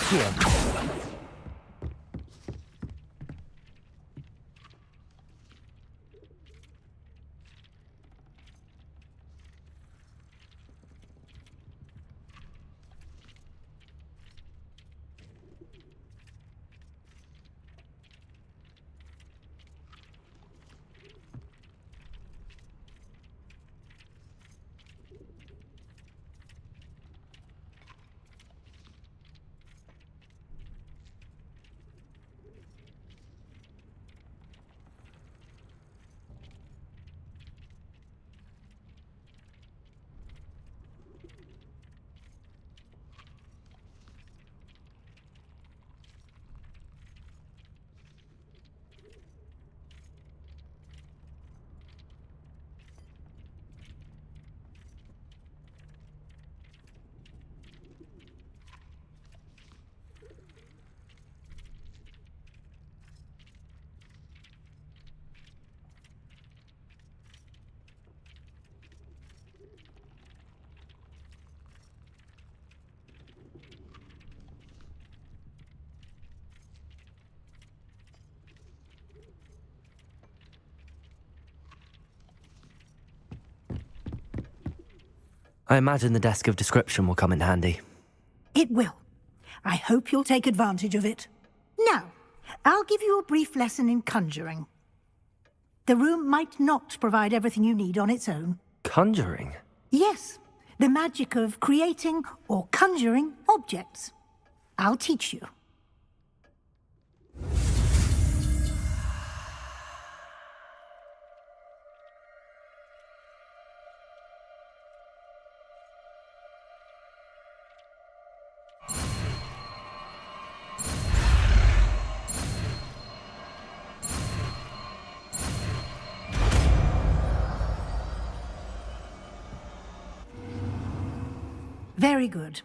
Accio. I imagine the desk of description will come in handy. It will. I hope you'll take advantage of it. Now, I'll give you a brief lesson in conjuring. The room might not provide everything you need on its own. Conjuring? Yes, the magic of creating or conjuring objects. I'll teach you. Very good.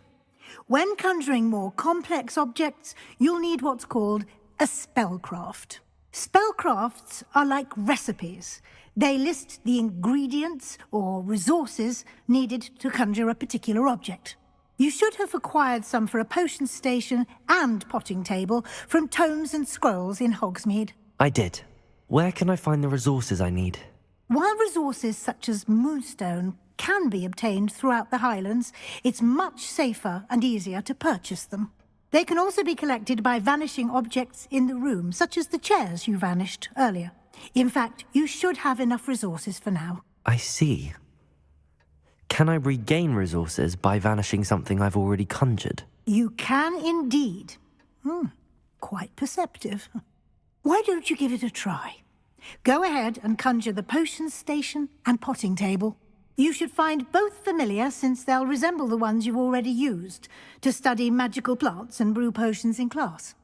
When conjuring more complex objects, you'll need what's called a spellcraft. Spellcrafts are like recipes. They list the ingredients or resources needed to conjure a particular object. You should have acquired some for a potion station and potting table from tomes and scrolls in Hogsmeade. I did. Where can I find the resources I need? While resources such as moonstone can be obtained throughout the Highlands, it's much safer and easier to purchase them. They can also be collected by vanishing objects in the room, such as the chairs you vanished earlier. In fact, you should have enough resources for now. I see. Can I regain resources by vanishing something I've already conjured? You can indeed. Quite perceptive. Why don't you give it a try? Go ahead and conjure the potion station and potting table. You should find both familiar, since they'll resemble the ones you've already used to study magical plants and brew potions in class.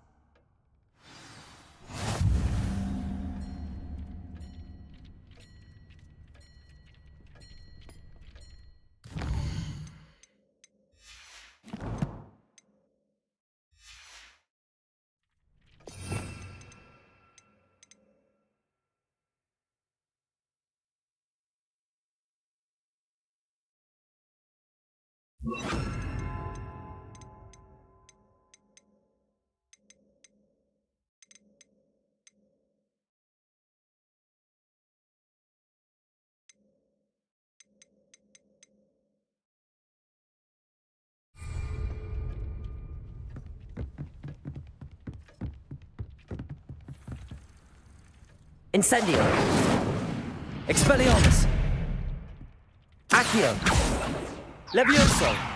Incendio! Expelliarmus! Accio! Levioso!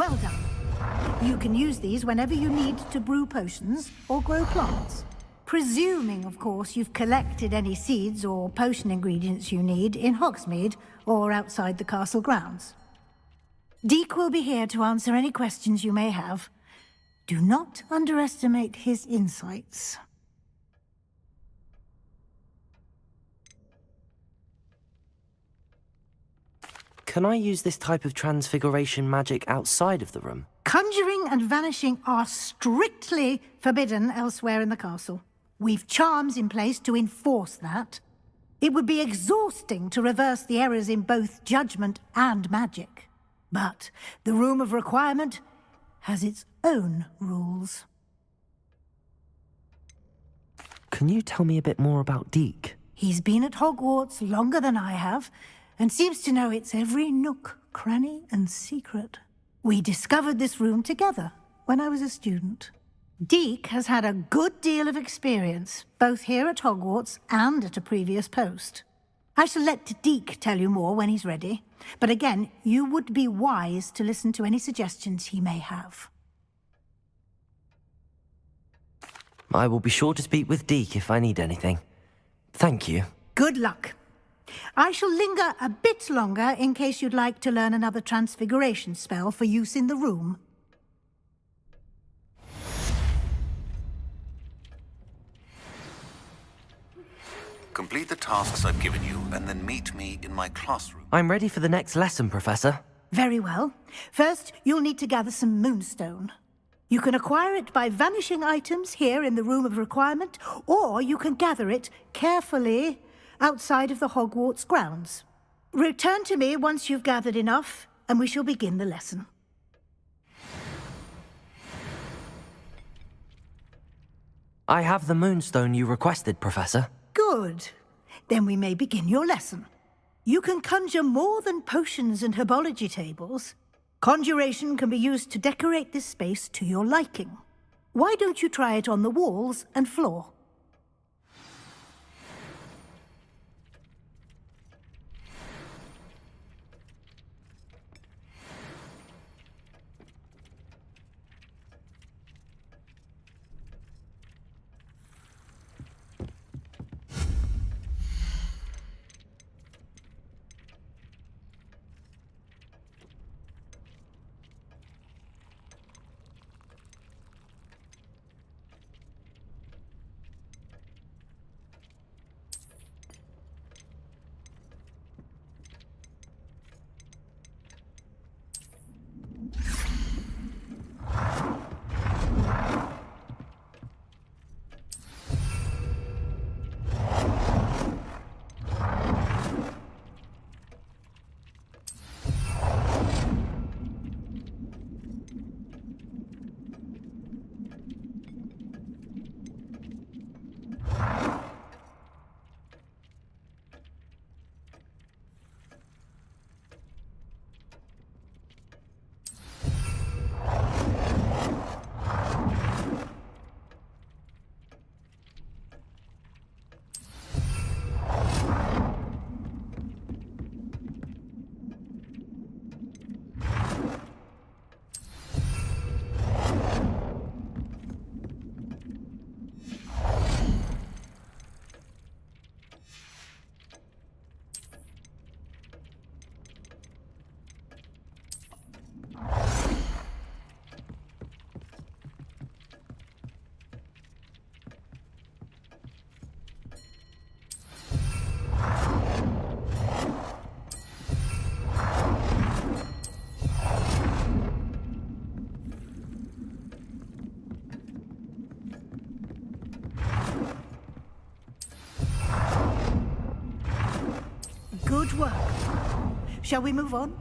Well done. You can use these whenever you need to brew potions or grow plants. Presuming, of course, you've collected any seeds or potion ingredients you need in Hogsmeade or outside the castle grounds. Deek will be here to answer any questions you may have. Do not underestimate his insights. Can I use this type of transfiguration magic outside of the room? Conjuring and vanishing are strictly forbidden elsewhere in the castle. We've charms in place to enforce that. It would be exhausting to reverse the errors in both judgment and magic. But the Room of Requirement has its own rules. Can you tell me a bit more about Deek? He's been at Hogwarts longer than I have, and seems to know its every nook, cranny, and secret. We discovered this room together when I was a student. Deek has had a good deal of experience, both here at Hogwarts and at a previous post. I shall let Deek tell you more when he's ready, but again, you would be wise to listen to any suggestions he may have. I will be sure to speak with Deek if I need anything. Thank you. Good luck. I shall linger a bit longer in case you'd like to learn another transfiguration spell for use in the room. Complete the tasks I've given you, and then meet me in my classroom. I'm ready for the next lesson, Professor. Very well. First, you'll need to gather some moonstone. You can acquire it by vanishing items here in the Room of Requirement, or you can gather it carefully outside of the Hogwarts grounds. Return to me once you've gathered enough, and we shall begin the lesson. I have the moonstone you requested, Professor. Good. Then we may begin your lesson. You can conjure more than potions and herbology tables. Conjuration can be used to decorate this space to your liking. Why don't you try it on the walls and floor? Good work. Shall we move on?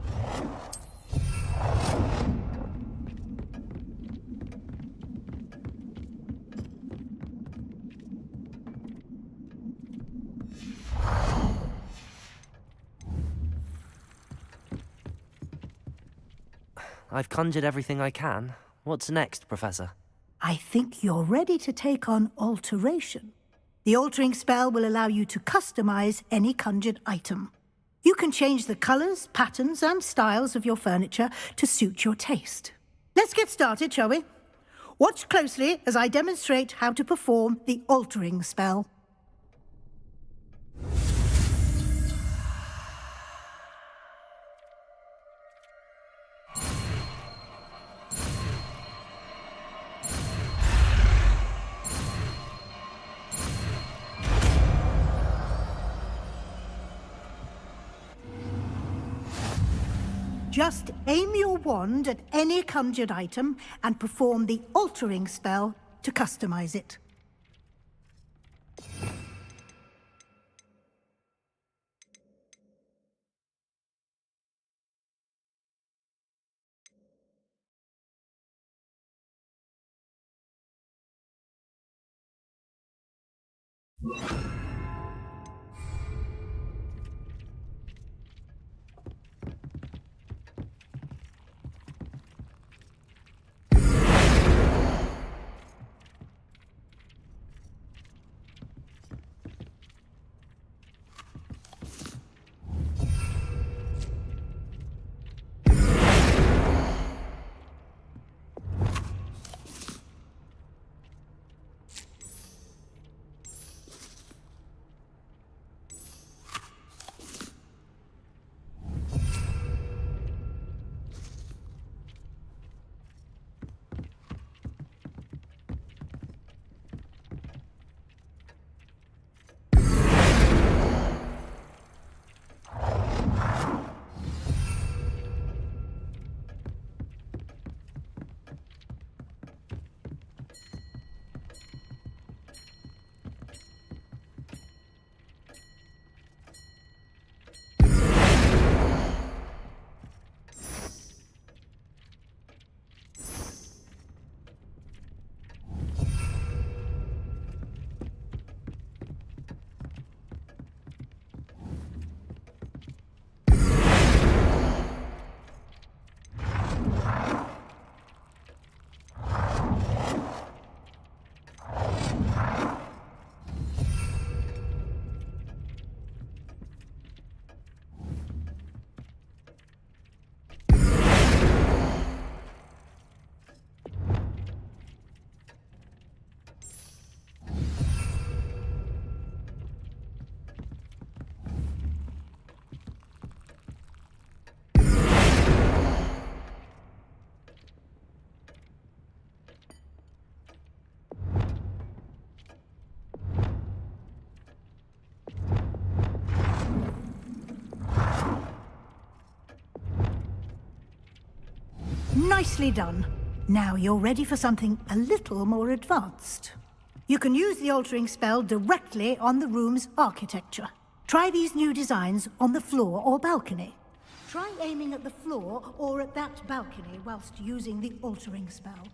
I've conjured everything I can. What's next, Professor? I think you're ready to take on alteration. The altering spell will allow you to customize any conjured item. You can change the colours, patterns and styles of your furniture to suit your taste. Let's get started, shall we? Watch closely as I demonstrate how to perform the altering spell. Just aim your wand at any conjured item and perform the altering spell to customize it. Nicely done. Now you're ready for something a little more advanced. You can use the altering spell directly on the room's architecture. Try these new designs on the floor or balcony. Try aiming at the floor or at that balcony whilst using the altering spell.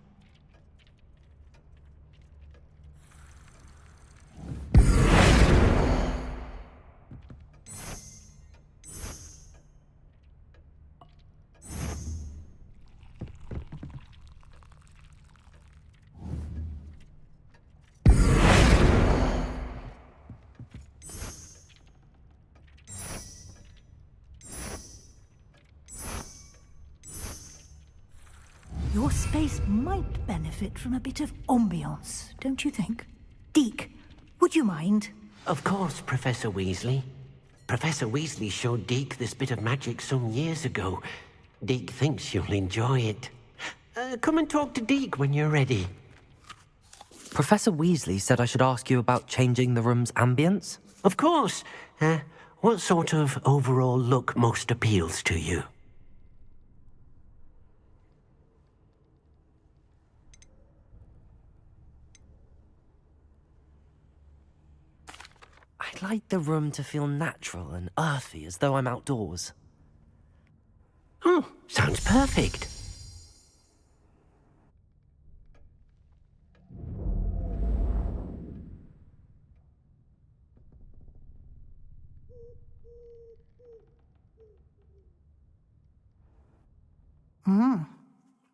Your space might benefit from a bit of ambiance, don't you think? Deke, would you mind? Of course, Professor Weasley. Professor Weasley showed Deke this bit of magic some years ago. Deke thinks you'll enjoy it. Come and talk to Deke when you're ready. Professor Weasley said I should ask you about changing the room's ambience? Of course. What sort of overall look most appeals to you? I'd like the room to feel natural and earthy, as though I'm outdoors. Oh, sounds perfect.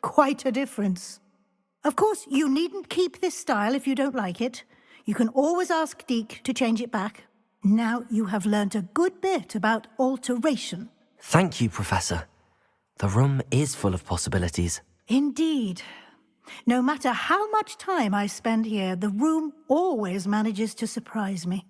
Quite a difference. Of course, you needn't keep this style if you don't like it. You can always ask Deke to change it back. Now you have learnt a good bit about alteration. Thank you, Professor. The room is full of possibilities. Indeed. No matter how much time I spend here, the room always manages to surprise me.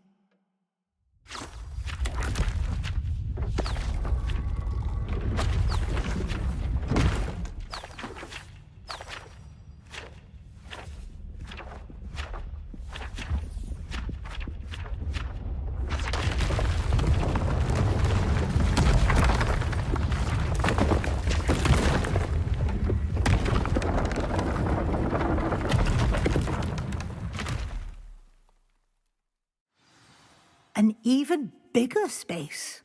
An even bigger space.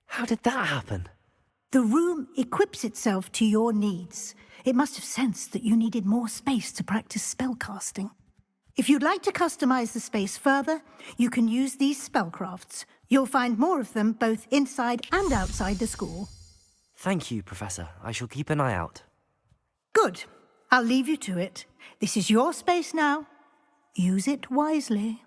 How did that happen? The room equips itself to your needs. It must have sensed that you needed more space to practice spellcasting. If you'd like to customize the space further, you can use these spellcrafts. You'll find more of them both inside and outside the school. Thank you, Professor. I shall keep an eye out. Good. I'll leave you to it. This is your space now. Use it wisely.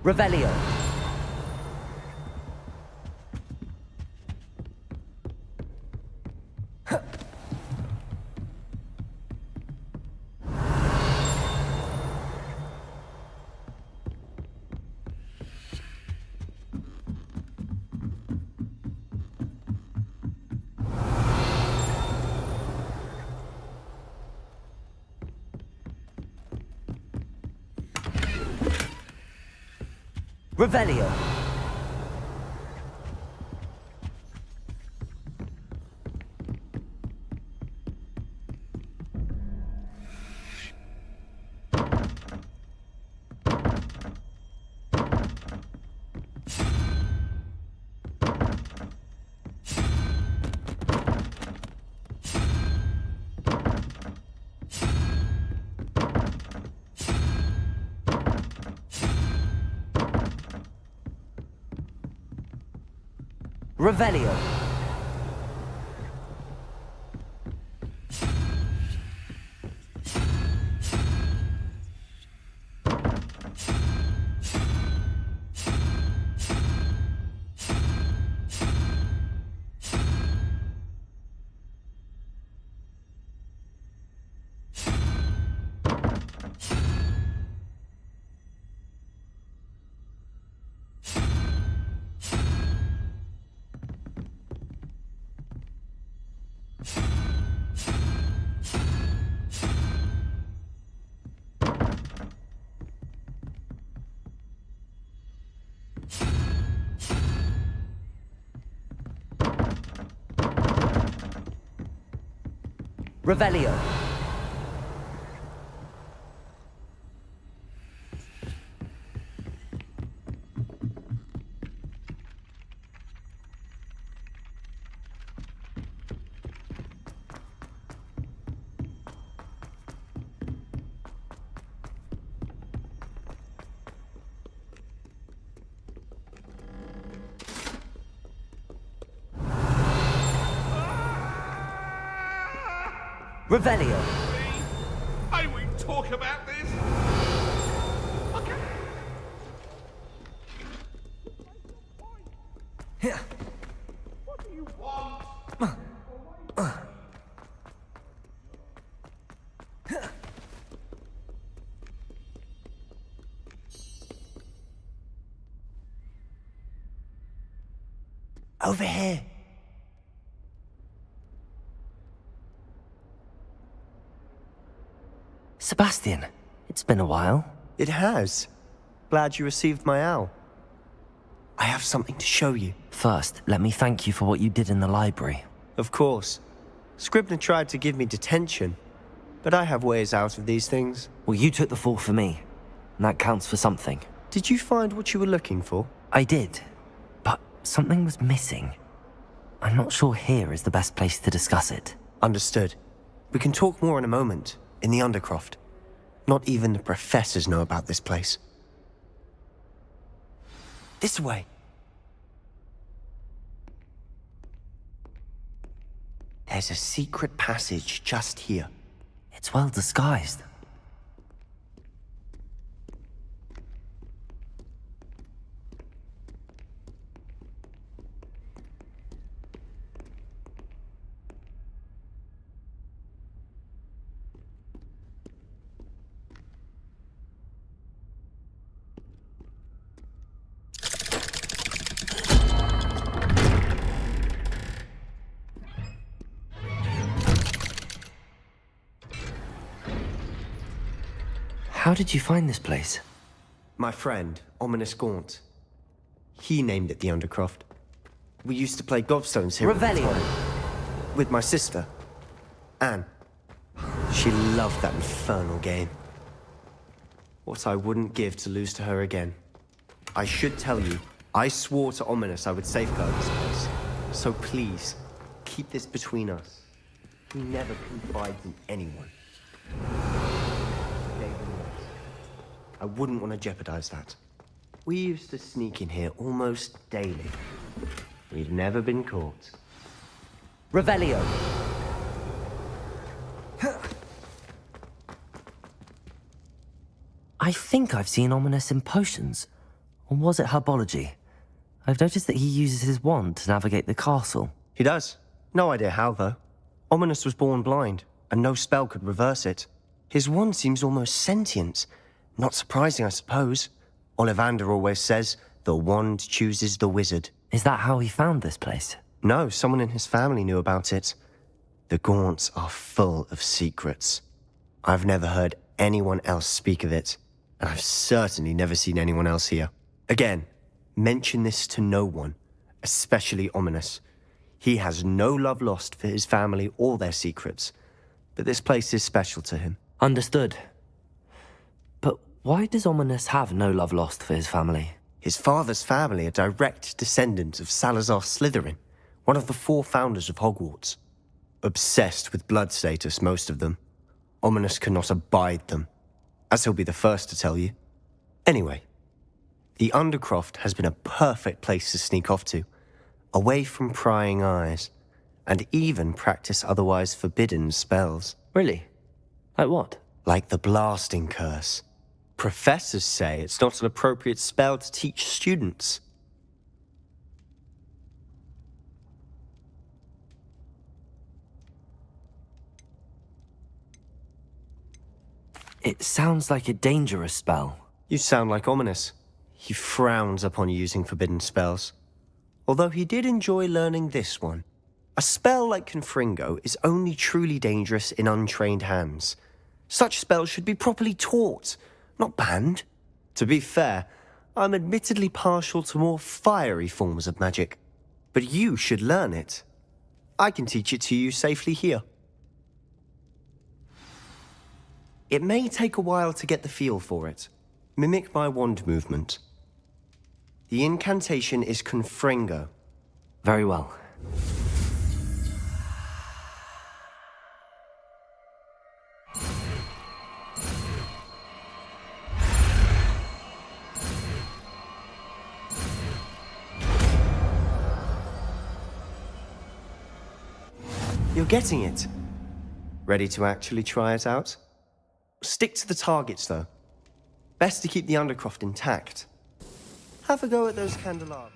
Revelio. Revelio. Revelio. Revelio. Revelio. May we talk about this? Okay. What do you want? Over here. Sebastian, it's been a while. It has. Glad you received my owl. I have something to show you. First, let me thank you for what you did in the library. Of course. Scribner tried to give me detention, but I have ways out of these things. Well, you took the fall for me, and that counts for something. Did you find what you were looking for? I did, but something was missing. I'm not sure here is the best place to discuss it. Understood. We can talk more in a moment, in the Undercroft. Not even the professors know about this place. This way. There's a secret passage just here. It's well disguised. How did you find this place? My friend, Ominous Gaunt. He named it the Undercroft. We used to play gobstones here Revelio. with my sister, Anne. She loved that infernal game. What I wouldn't give to lose to her again. I should tell you, I swore to Ominous I would safeguard this place. So please, keep this between us. He never confides in anyone. I wouldn't want to jeopardize that. We used to sneak in here almost daily. We've never been caught. Revelio. I think I've seen Ominous in potions. Or was it herbology? I've noticed that he uses his wand to navigate the castle. He does. No idea how, though. Ominous was born blind, and no spell could reverse it. His wand seems almost sentient. Not surprising, I suppose. Ollivander always says, the wand chooses the wizard. Is that how he found this place? No, someone in his family knew about it. The Gaunts are full of secrets. I've never heard anyone else speak of it, and I've certainly never seen anyone else here. Again, mention this to no one, especially Ominous. He has no love lost for his family or their secrets, but this place is special to him. Understood. But why does Ominous have no love lost for his family? His father's family are direct descendants of Salazar Slytherin, one of the 4 founders of Hogwarts. Obsessed with blood status, most of them. Ominous cannot abide them, as he'll be the first to tell you. Anyway, the Undercroft has been a perfect place to sneak off to, away from prying eyes, and even practice otherwise forbidden spells. Really? Like what? Like the blasting curse. Professors say it's not an appropriate spell to teach students. It sounds like a dangerous spell. You sound like Ominous. He frowns upon using forbidden spells. Although he did enjoy learning this one. A spell like Confringo is only truly dangerous in untrained hands. Such spells should be properly taught, not banned. To be fair, I'm admittedly partial to more fiery forms of magic. But you should learn it. I can teach it to you safely here. It may take a while to get the feel for it. Mimic my wand movement. The incantation is Confringo. Very well. You're getting it. Ready to actually try it out? Stick to the targets, though. Best to keep the undercroft intact. Have a go at those candelabras.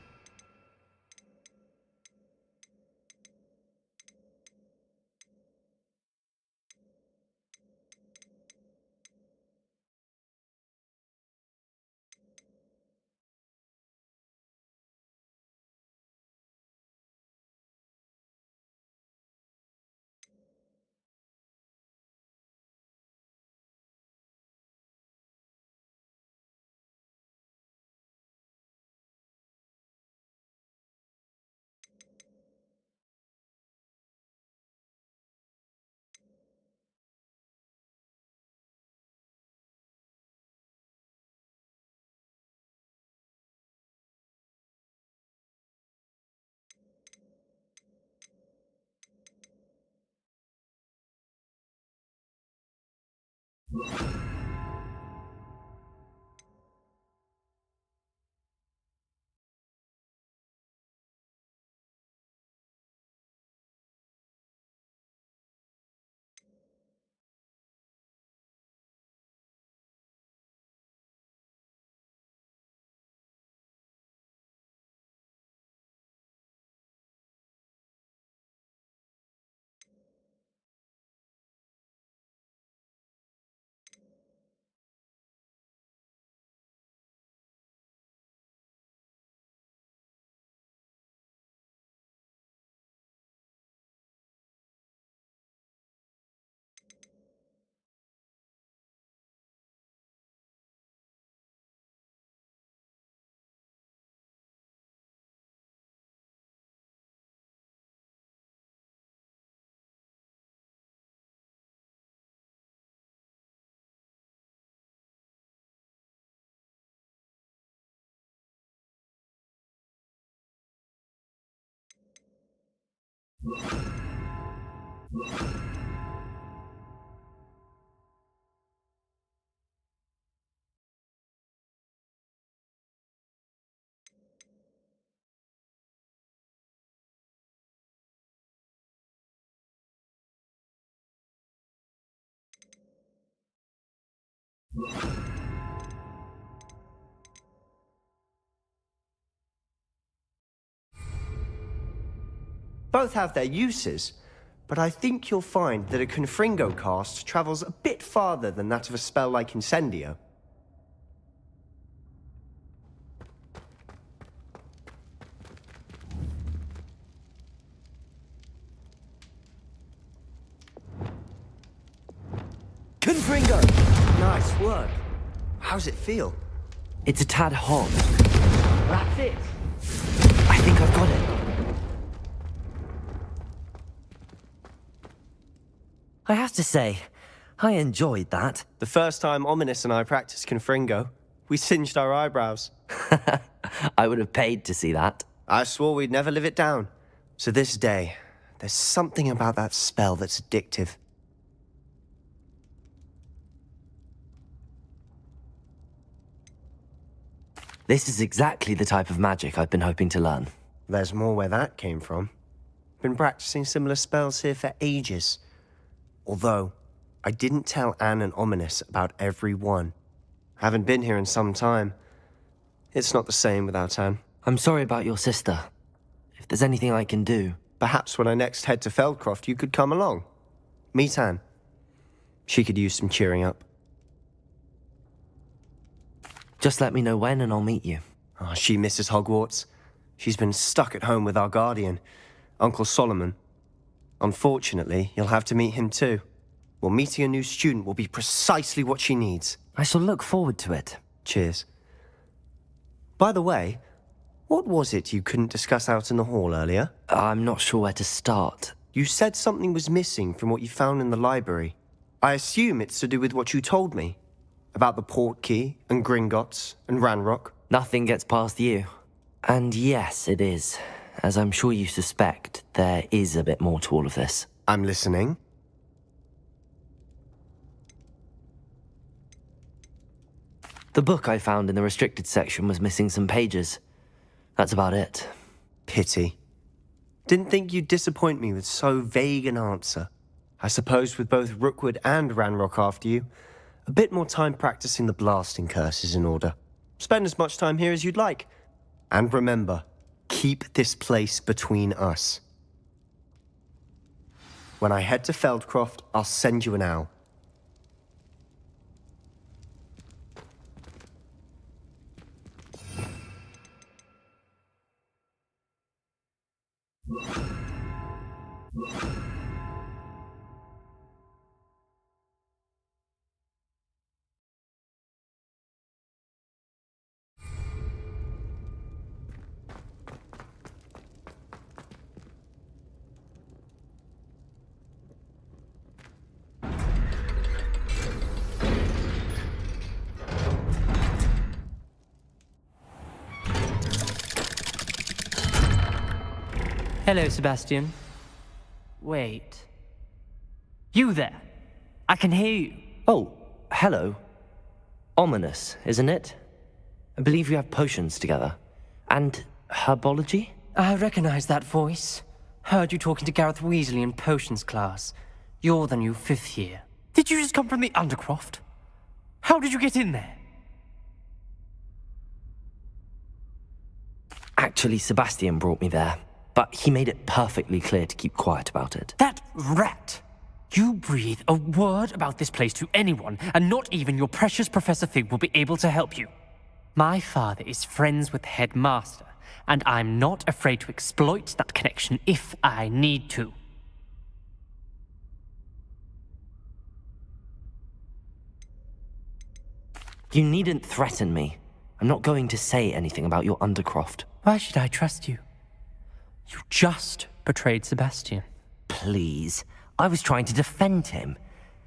Both have their uses, but I think you'll find that a Confringo cast travels a bit farther than that of a spell like Incendio. Confringo! Nice work. How's it feel? It's a tad hot. That's it. I think I've got it. I have to say, I enjoyed that. The first time Ominous and I practiced Confringo, we singed our eyebrows. I would have paid to see that. I swore we'd never live it down. So this day, there's something about that spell that's addictive. This is exactly the type of magic I've been hoping to learn. There's more where that came from. Been practicing similar spells here for ages. Although, I didn't tell Anne and Ominous about every one. Haven't been here in some time. It's not the same without Anne. I'm sorry about your sister. If there's anything I can do... Perhaps when I next head to Feldcroft, you could come along. Meet Anne. She could use some cheering up. Just let me know when and I'll meet you. Oh, she misses Hogwarts. She's been stuck at home with our guardian, Uncle Solomon. Unfortunately, you'll have to meet him too. Well, meeting a new student will be precisely what she needs. I shall look forward to it. Cheers. By the way, what was it you couldn't discuss out in the hall earlier? I'm not sure where to start. You said something was missing from what you found in the library. I assume it's to do with what you told me. About the Portkey, and Gringotts, and Ranrock. Nothing gets past you. And yes, it is. As I'm sure you suspect, there is a bit more to all of this. I'm listening. The book I found in the restricted section was missing some pages. That's about it. Pity. Didn't think you'd disappoint me with so vague an answer. I suppose with both Rookwood and Ranrock after you, a bit more time practicing the blasting curse is in order. Spend as much time here as you'd like. And remember, keep this place between us. When I head to Feldcroft, I'll send you an owl. Hello, Sebastian. Wait. You there? I can hear you. Oh, hello. Ominous, isn't it? I believe you have potions together. And herbology? I recognize that voice. Heard you talking to Gareth Weasley in potions class. You're the new 5th year. Did you just come from the Undercroft? How did you get in there? Actually, Sebastian brought me there. But he made it perfectly clear to keep quiet about it. That rat! You breathe a word about this place to anyone, and not even your precious Professor Fig will be able to help you. My father is friends with the headmaster, and I'm not afraid to exploit that connection if I need to. You needn't threaten me. I'm not going to say anything about your Undercroft. Why should I trust you? You just betrayed Sebastian. Please. I was trying to defend him.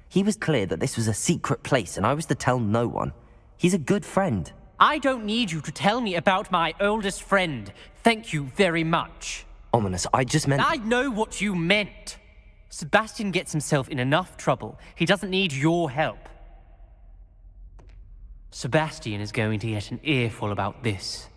He was clear that this was a secret place and I was to tell no one. He's a good friend. I don't need you to tell me about my oldest friend. Thank you very much. Ominous, I just meant... I know what you meant. Sebastian gets himself in enough trouble. He doesn't need your help. Sebastian is going to get an earful about this.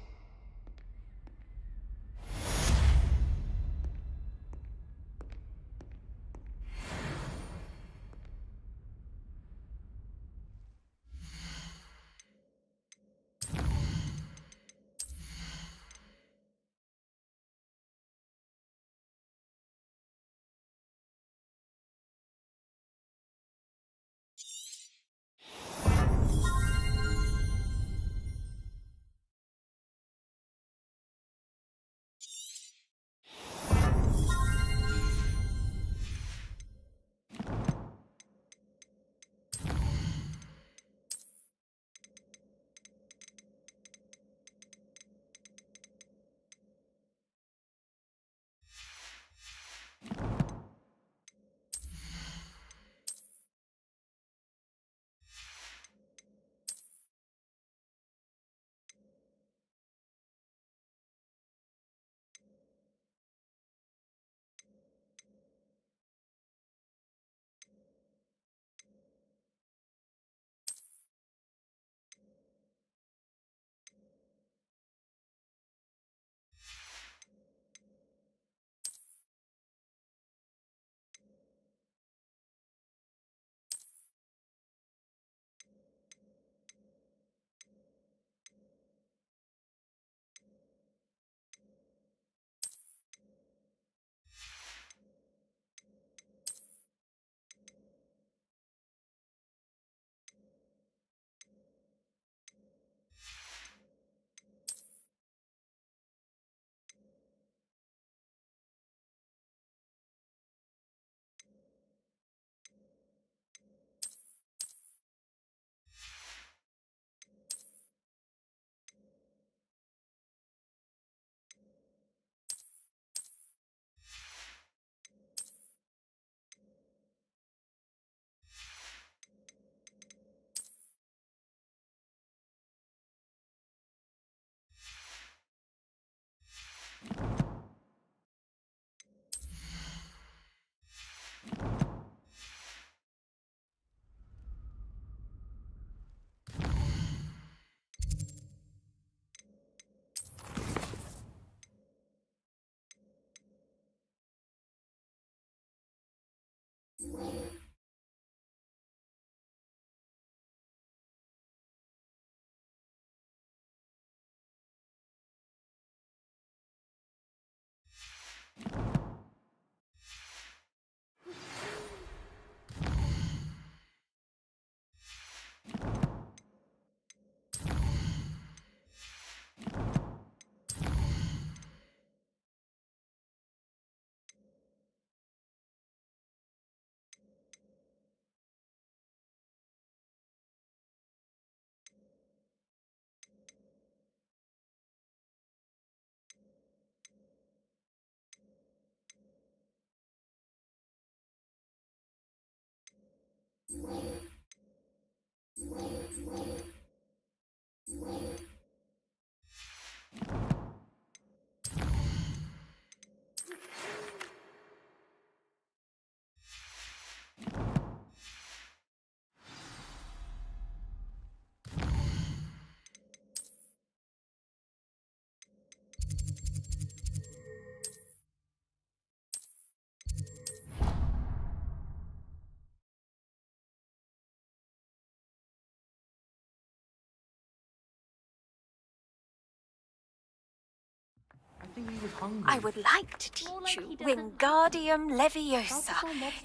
I would like to teach you Wingardium Leviosa.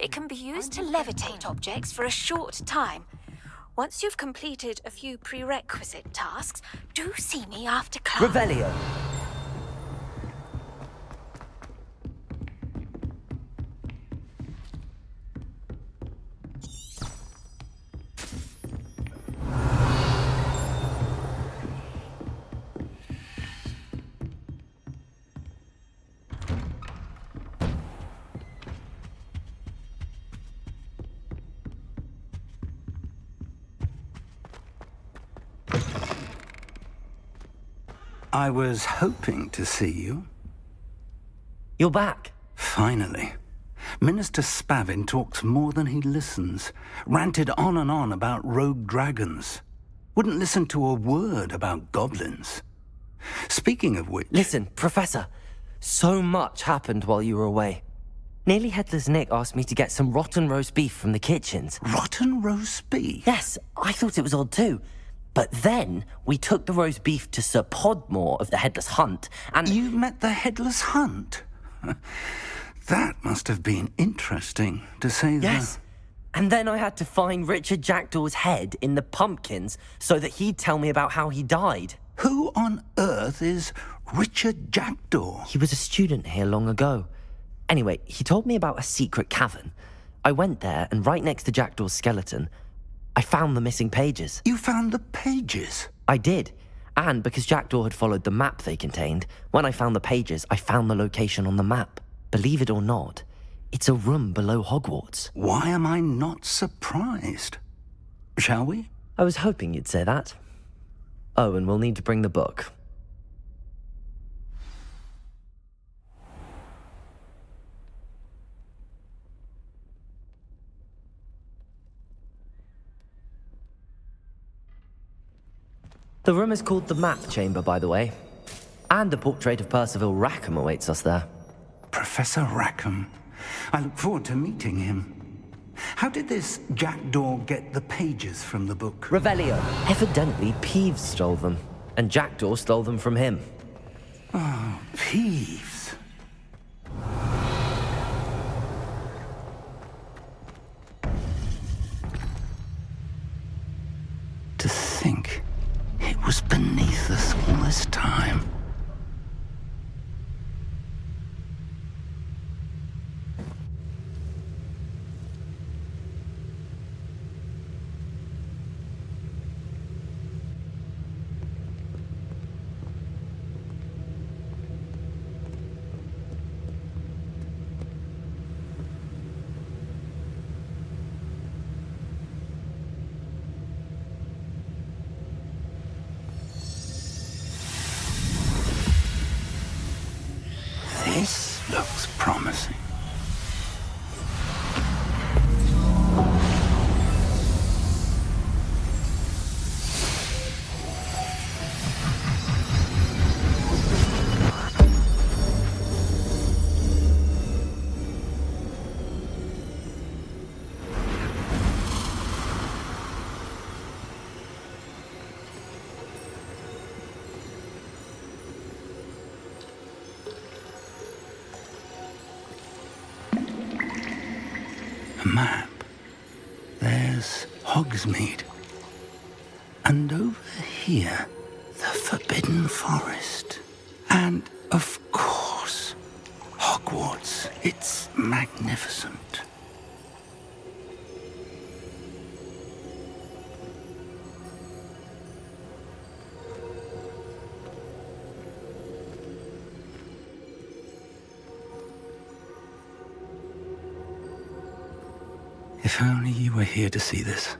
It can be used to levitate objects for a short time. Once you've completed a few prerequisite tasks, do see me after class. Revelio. I was hoping to see you. You're back. Finally. Minister Spavin talks more than he listens. Ranted on and on about rogue dragons. Wouldn't listen to a word about goblins. Speaking of which... Listen, Professor. So much happened while you were away. Nearly Headless Nick asked me to get some rotten roast beef from the kitchens. Rotten roast beef? Yes, I thought it was odd too. But then we took the roast beef to Sir Podmore of the Headless Hunt, and... You met the Headless Hunt? That must have been interesting, to say the... Yes. And then I had to find Richard Jackdaw's head in the pumpkins so that he'd tell me about how he died. Who on earth is Richard Jackdaw? He was a student here long ago. Anyway, he told me about a secret cavern. I went there, and right next to Jackdaw's skeleton, I found the missing pages. You found the pages? I did. And because Jackdaw had followed the map they contained, when I found the pages, I found the location on the map. Believe it or not, it's a room below Hogwarts. Why am I not surprised? Shall we? I was hoping you'd say that. Oh, and we'll need to bring the book. The room is called the Map Chamber, by the way. And a portrait of Percival Rackham awaits us there. Professor Rackham. I look forward to meeting him. How did this Jackdaw get the pages from the book? Revelio. Evidently, Peeves stole them. And Jackdaw stole them from him. Oh, Peeves. To think it was beneath us all this time. This looks promising. A map. There's Hogsmeade. And over here, the Forbidden Forest. And, of course, Hogwarts. It's magnificent. If only you were here to see this.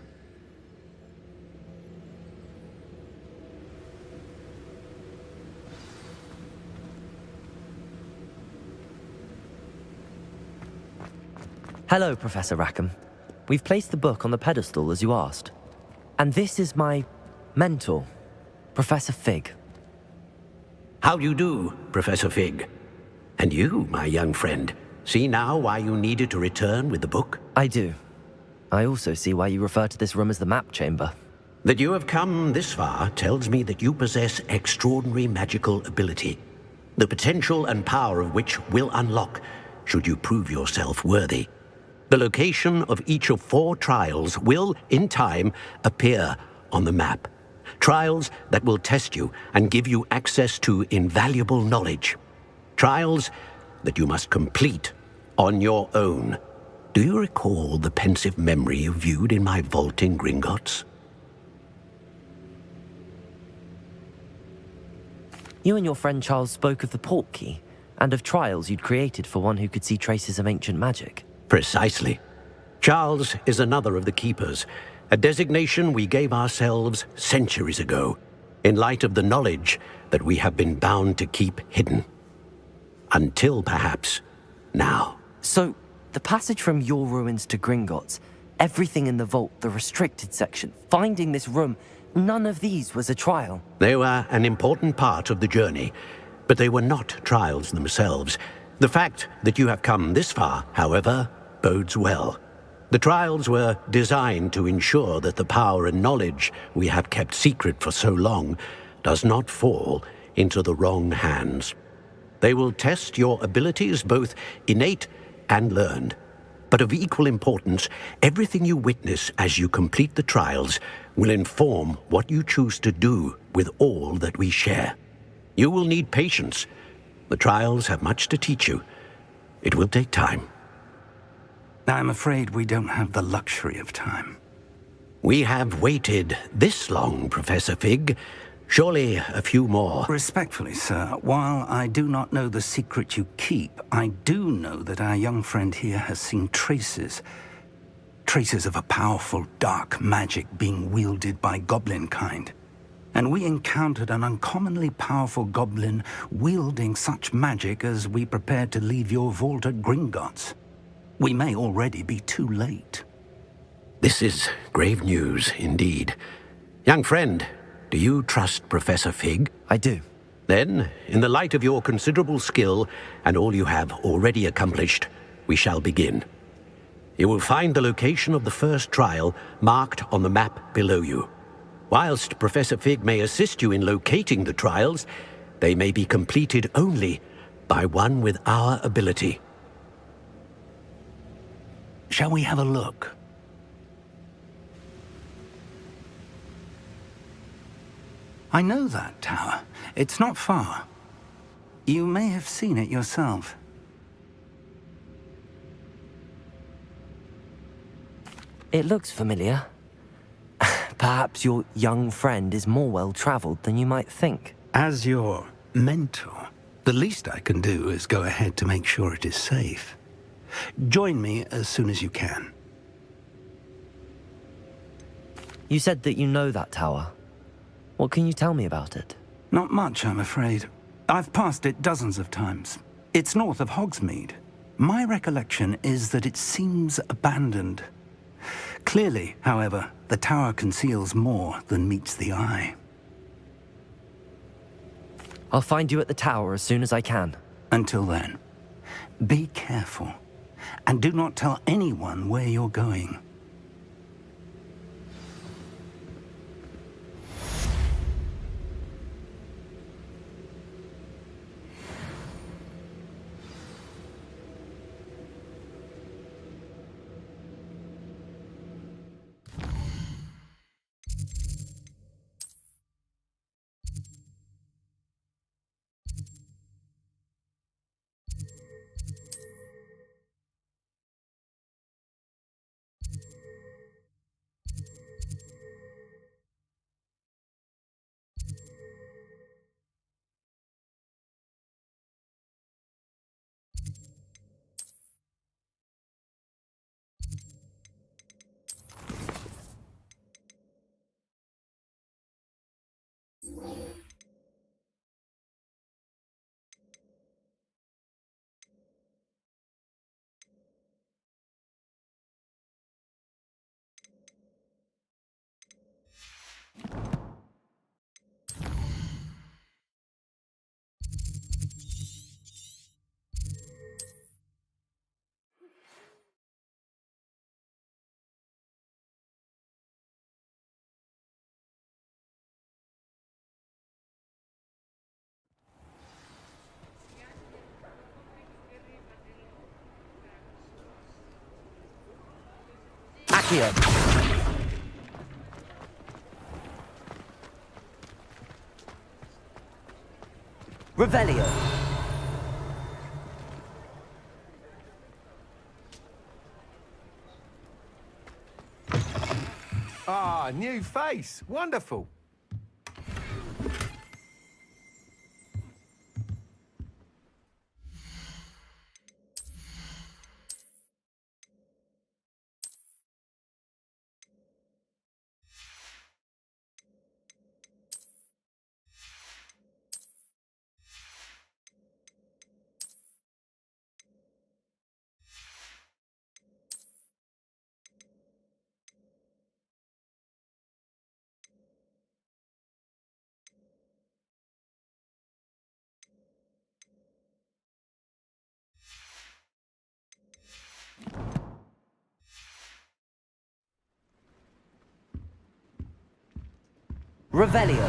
Hello, Professor Rackham. We've placed the book on the pedestal as you asked. And this is my mentor, Professor Fig. How do you do, Professor Fig? And you, my young friend, see now why you needed to return with the book? I do. I also see why you refer to this room as the map chamber. That you have come this far tells me that you possess extraordinary magical ability, the potential and power of which will unlock should you prove yourself worthy. The location of each of 4 trials will, in time, appear on the map. Trials that will test you and give you access to invaluable knowledge. Trials that you must complete on your own. Do you recall the pensive memory you viewed in my vault in Gringotts? You and your friend Charles spoke of the portkey and of trials you'd created for one who could see traces of ancient magic. Precisely. Charles is another of the keepers, a designation we gave ourselves centuries ago, in light of the knowledge that we have been bound to keep hidden. Until, perhaps, now. So, the passage from your ruins to Gringotts, everything in the vault, the restricted section, finding this room, none of these was a trial. They were an important part of the journey, but they were not trials themselves. The fact that you have come this far, however, bodes well. The trials were designed to ensure that the power and knowledge we have kept secret for so long does not fall into the wrong hands. They will test your abilities, both innate and learned. But of equal importance, everything you witness as you complete the trials will inform what you choose to do with all that we share. You will need patience. The trials have much to teach you. It will take time. I'm afraid we don't have the luxury of time. We have waited this long, Professor Fig. Surely a few more. Respectfully, sir, while I do not know the secret you keep, I do know that our young friend here has seen traces of a powerful dark magic being wielded by goblin kind. And we encountered an uncommonly powerful goblin wielding such magic as we prepared to leave your vault at Gringotts. We may already be too late. This is grave news indeed. Young friend, do you trust Professor Fig? I do. Then, in the light of your considerable skill and all you have already accomplished, we shall begin. You will find the location of the first trial marked on the map below you. Whilst Professor Fig may assist you in locating the trials, they may be completed only by one with our ability. Shall we have a look? I know that tower. It's not far. You may have seen it yourself. It looks familiar. Perhaps your young friend is more well-traveled than you might think. As your mentor, the least I can do is go ahead to make sure it is safe. Join me as soon as you can. You said that you know that tower. What can you tell me about it? Not much, I'm afraid. I've passed it dozens of times. It's north of Hogsmeade. My recollection is that it seems abandoned. Clearly, however, the tower conceals more than meets the eye. I'll find you at the tower as soon as I can. Until then, be careful, and do not tell anyone where you're going. Accio. Revelio. Ah, new face. Wonderful. Revelio.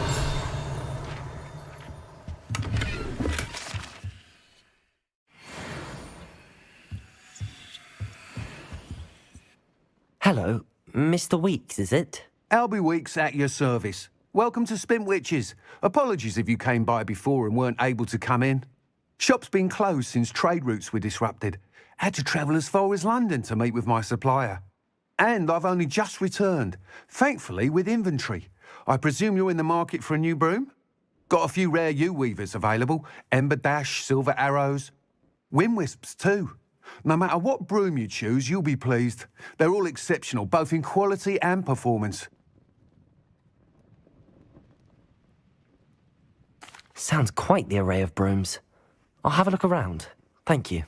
Hello, Mr. Weeks, is it? Albie Weeks at your service. Welcome to Spintwitches. Apologies if you came by before and weren't able to come in. Shop's been closed since trade routes were disrupted. Had to travel as far as London to meet with my supplier. And I've only just returned, thankfully with inventory. I presume you're in the market for a new broom? Got a few rare U-weavers available. Ember Dash, Silver Arrows. Wind Wisps too. No matter what broom you choose, you'll be pleased. They're all exceptional, both in quality and performance. Sounds quite the array of brooms. I'll have a look around. Thank you.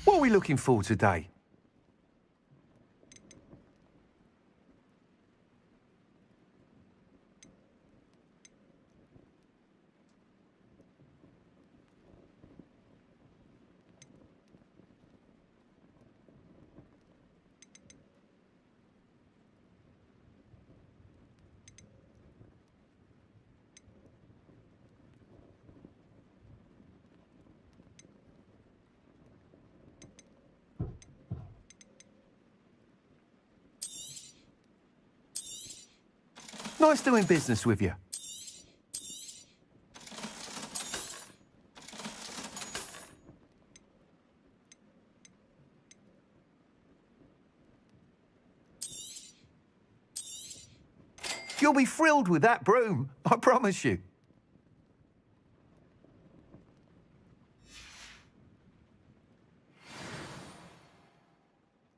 What are we looking for today? Nice doing business with you. You'll be thrilled with that broom, I promise you.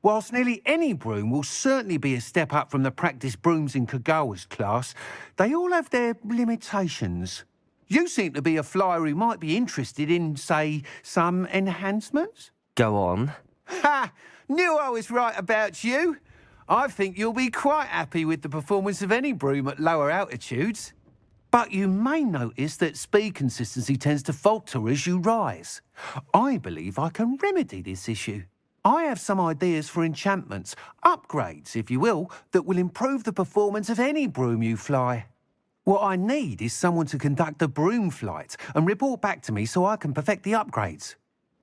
Whilst nearly any broom will certainly be a step up from the practice brooms in Kagawa's class, they all have their limitations. You seem to be a flyer who might be interested in, say, some enhancements? Go on. Ha! Knew I was right about you. I think you'll be quite happy with the performance of any broom at lower altitudes. But you may notice that speed consistency tends to falter as you rise. I believe I can remedy this issue. I have some ideas for enchantments, upgrades, if you will, that will improve the performance of any broom you fly. What I need is someone to conduct a broom flight and report back to me so I can perfect the upgrades.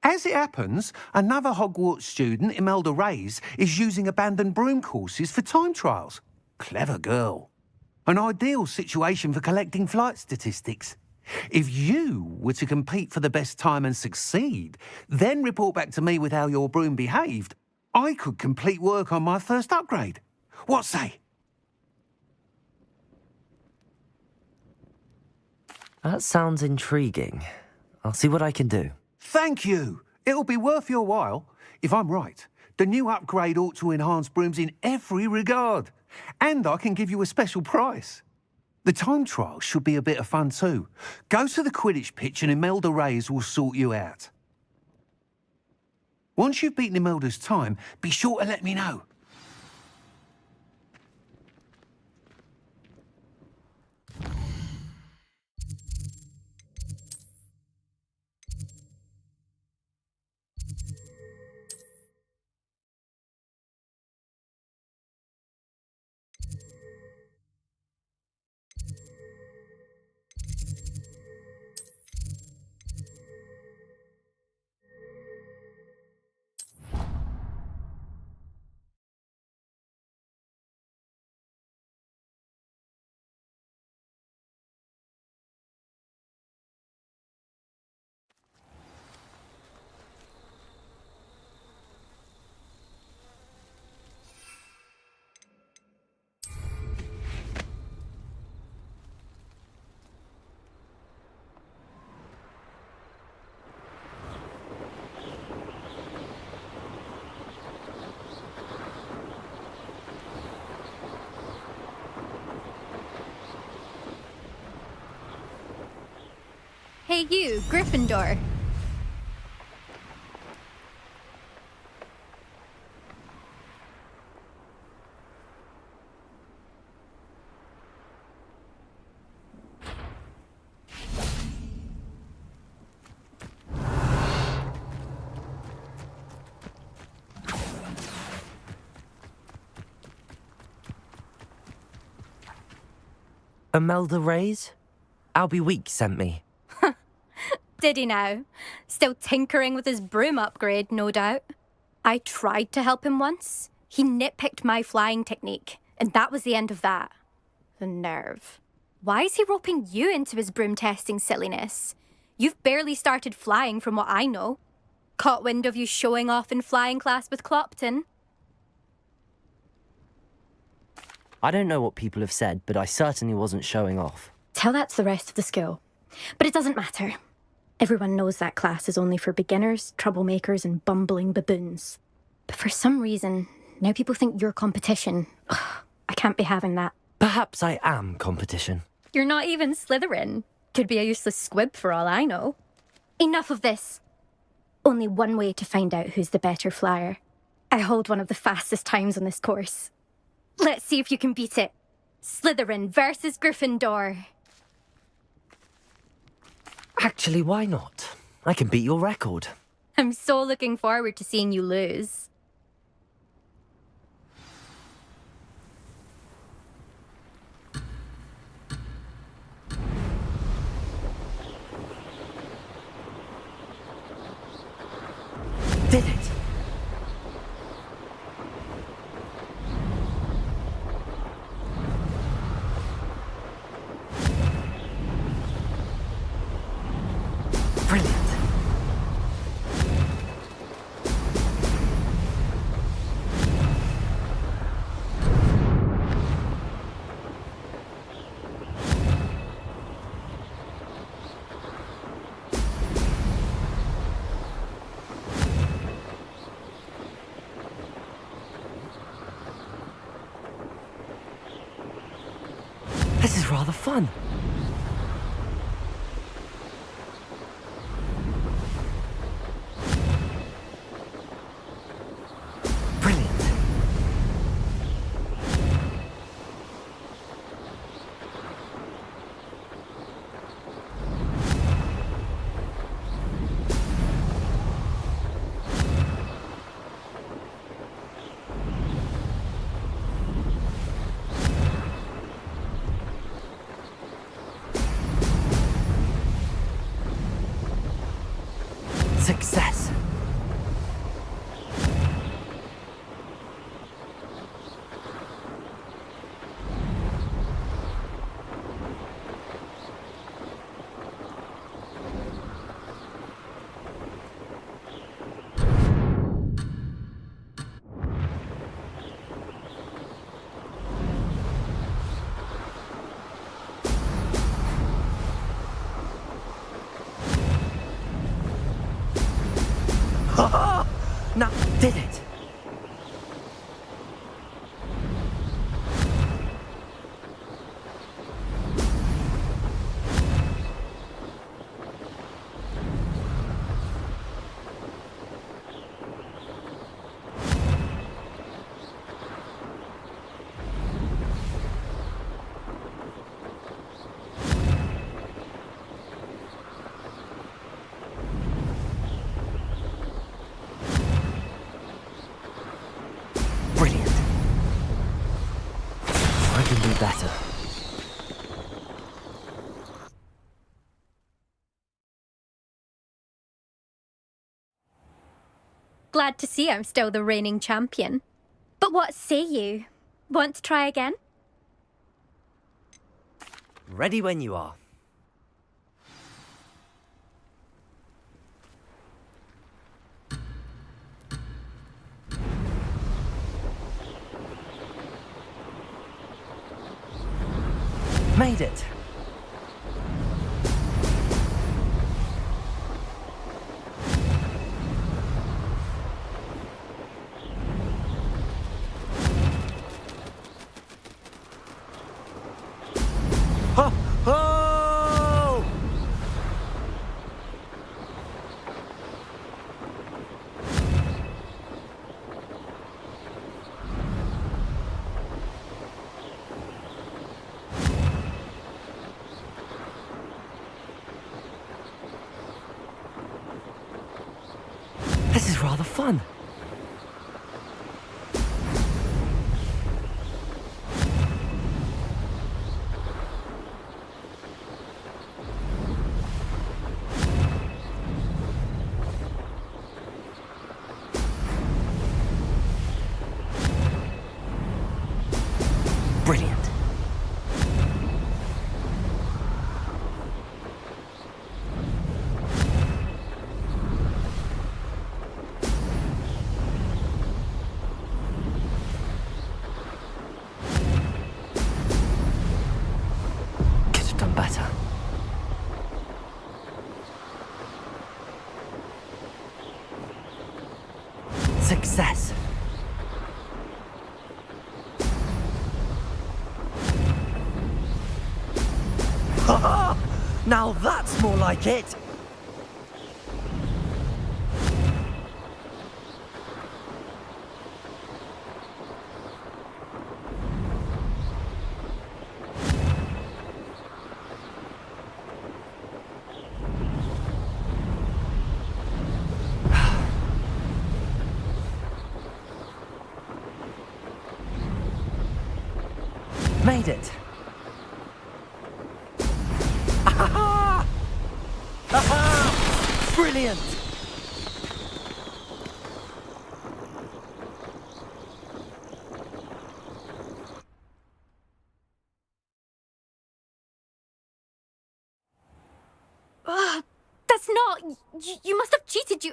As it happens, another Hogwarts student, Imelda Reyes, is using abandoned broom courses for time trials. Clever girl. An ideal situation for collecting flight statistics. If you were to compete for the best time and succeed, then report back to me with how your broom behaved, I could complete work on my first upgrade. What say? That sounds intriguing. I'll see what I can do. Thank you. It'll be worth your while. If I'm right, the new upgrade ought to enhance brooms in every regard. And I can give you a special prize. The time trial should be a bit of fun too. Go to the Quidditch pitch and Imelda Reyes will sort you out. Once you've beaten Imelda's time, be sure to let me know. Hey you, Gryffindor. Imelda Reyes? Albie Weeks sent me. Did he now? Still tinkering with his broom upgrade, no doubt. I tried to help him once. He nitpicked my flying technique, and that was the end of that. The nerve. Why is he roping you into his broom testing silliness? You've barely started flying from what I know. Caught wind of you showing off in flying class with Clopton. I don't know what people have said, but I certainly wasn't showing off. Tell that to the rest of the school. But it doesn't matter. Everyone knows that class is only for beginners, troublemakers, and bumbling baboons. But for some reason, now people think you're competition. Ugh, I can't be having that. Perhaps I am competition. You're not even Slytherin. Could be a useless squib for all I know. Enough of this. Only one way to find out who's the better flyer. I hold one of the fastest times on this course. Let's see if you can beat it. Slytherin versus Gryffindor. Actually, why not? I can beat your record. I'm so looking forward to seeing you lose. Did it! Brilliant. This is rather fun. Brilliant. Success. Now, did it? Glad to see I'm still the reigning champion. But what say you? Want to try again? Ready when you are. Made it. Ho! Ho! This is rather fun. Brilliant. Could have done better. Success. Now that's more like it! Made it! Aha! Aha! Brilliant! That's not... You must have cheated, you...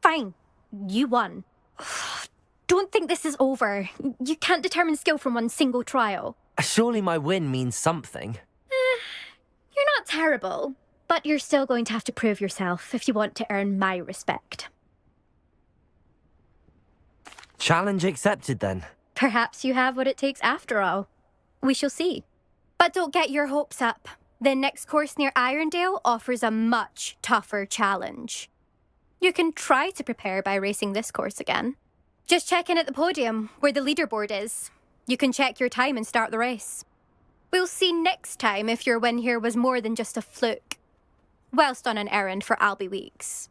Fine. You won. Don't think this is over. You can't determine skill from one single trial. Surely my win means something. You're not terrible, but you're still going to have to prove yourself if you want to earn my respect. Challenge accepted then. Perhaps you have what it takes after all. We shall see. But don't get your hopes up. The next course near Irondale offers a much tougher challenge. You can try to prepare by racing this course again. Just check in at the podium, where the leaderboard is. You can check your time and start the race. We'll see next time if your win here was more than just a fluke, whilst on an errand for Albie Weeks.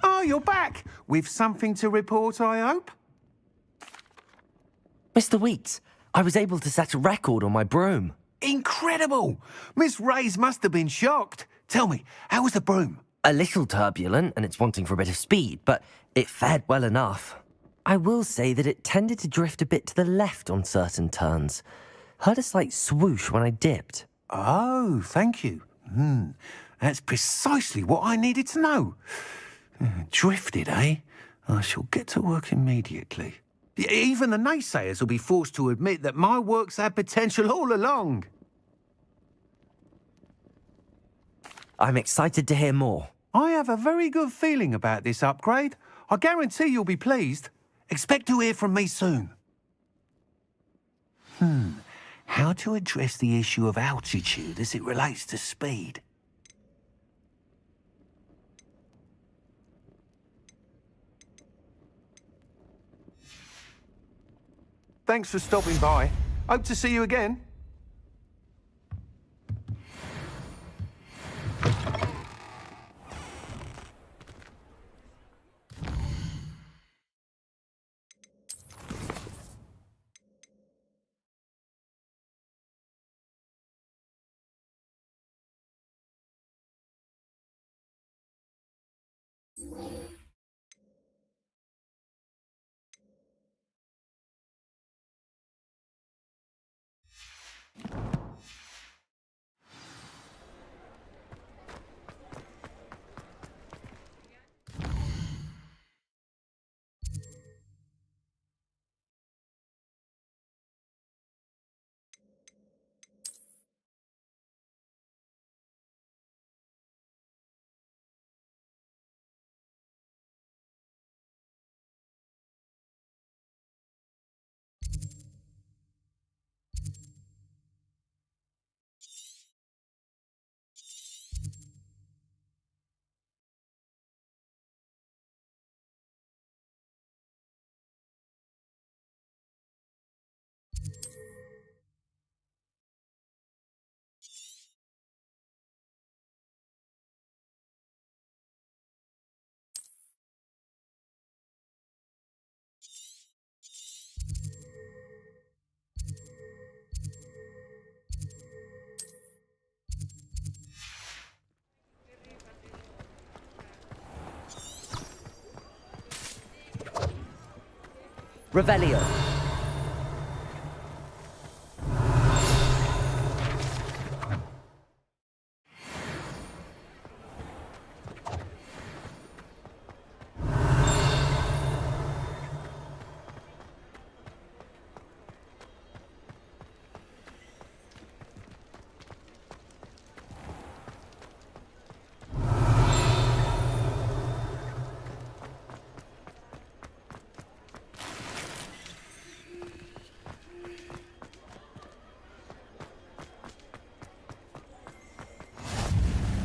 Oh, you're back! With something to report, I hope? Mr. Weeks, I was able to set a record on my broom. Incredible! Miss Ray's must have been shocked. Tell me, how was the broom? A little turbulent, and it's wanting for a bit of speed, but it fared well enough. I will say that it tended to drift a bit to the left on certain turns. Heard a slight swoosh when I dipped. Oh, thank you. That's precisely what I needed to know. Drifted, eh? I shall get to work immediately. Even the naysayers will be forced to admit that my work's had potential all along. I'm excited to hear more. I have a very good feeling about this upgrade. I guarantee you'll be pleased. Expect to hear from me soon. How to address the issue of altitude as it relates to speed? Thanks for stopping by. Hope to see you again. Revelio.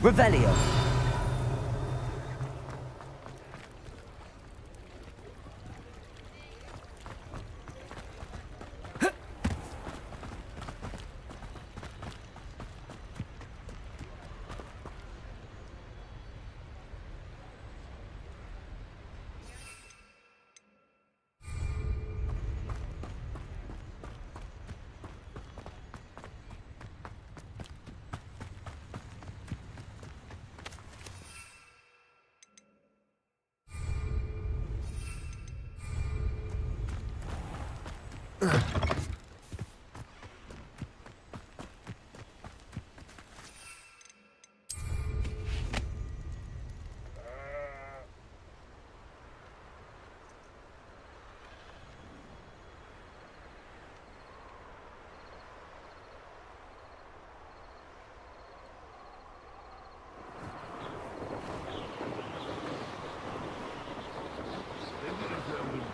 Revelio.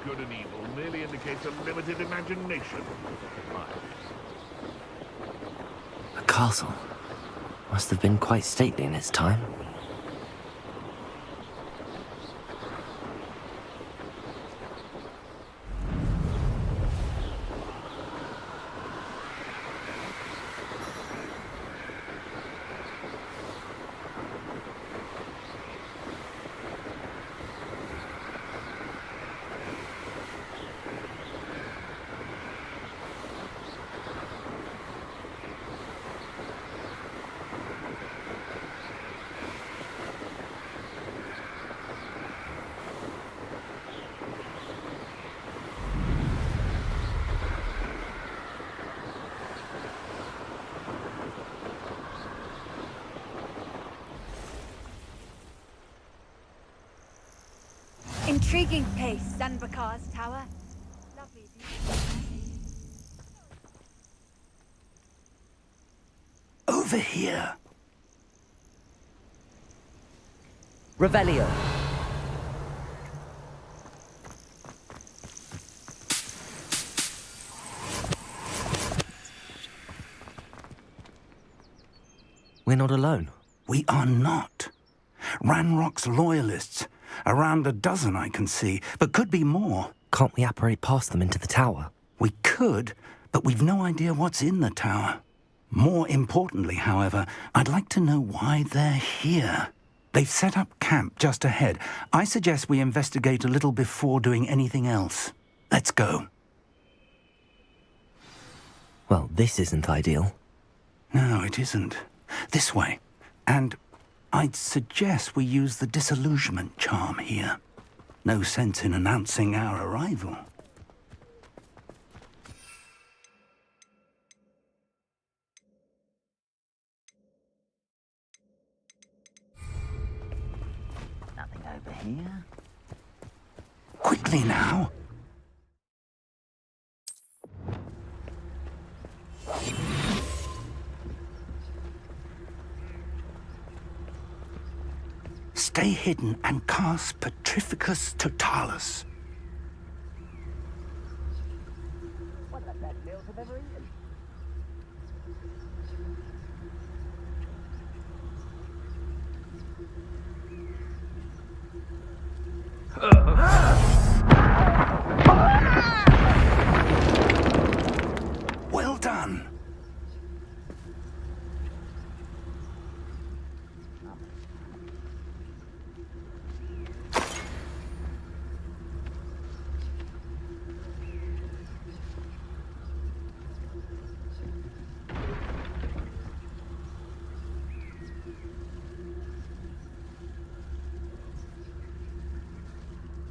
Good and evil merely indicates a limited imagination. A castle. Must have been quite stately in its time. Intriguing place, Sanbakar's tower. Lovely view. Over here. Revelio. We're not alone. We are not. Ranrock's loyalists. Around a dozen I can see, but could be more. Can't we apparate past them into the tower? We could, but we've no idea what's in the tower. More importantly, however, I'd like to know why they're here. They've set up camp just ahead. I suggest we investigate a little before doing anything else. Let's go. Well, this isn't ideal. No, it isn't. This way. And I'd suggest we use the disillusionment charm here. No sense in announcing our arrival. Nothing over here. Quickly now. Stay hidden and cast Petrificus Totalis. What the best meals I've ever eaten. Well done.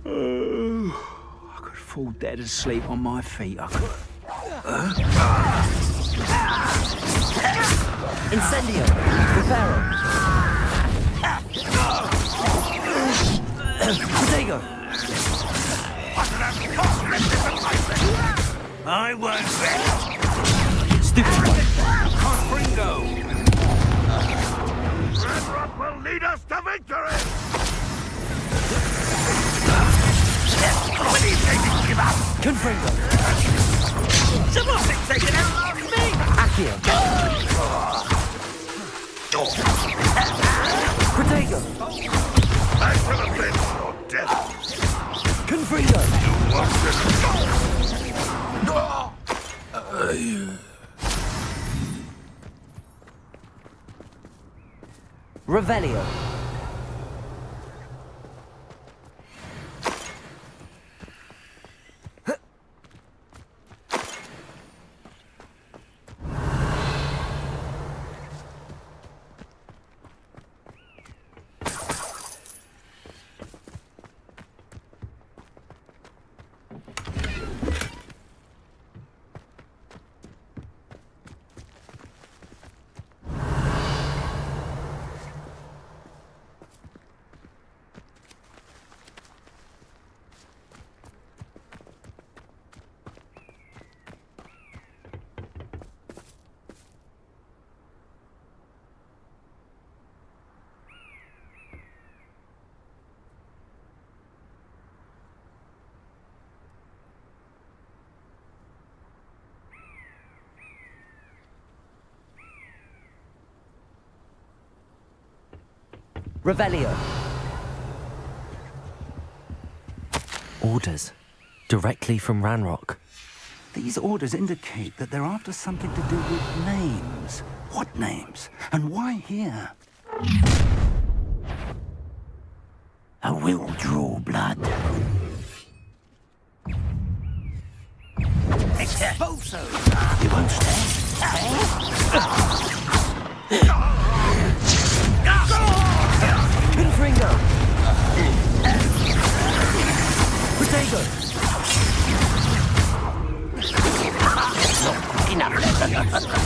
I could fall dead asleep on my feet. I could. Incendio! Reparo! Protego! I won't rest. Stupid one! Confringo! Ranrock will lead us to victory! When he's taking give up! Confringo! Someone's taking out me! Accio! Protego! I shall avenge your death! Confringo! You want Revelio! Revelio. Orders. Directly from Ranrock. These orders indicate that they're after something to do with names. What names? And why here? I will draw blood. Expulso! You won't stay? Confringo! Protego!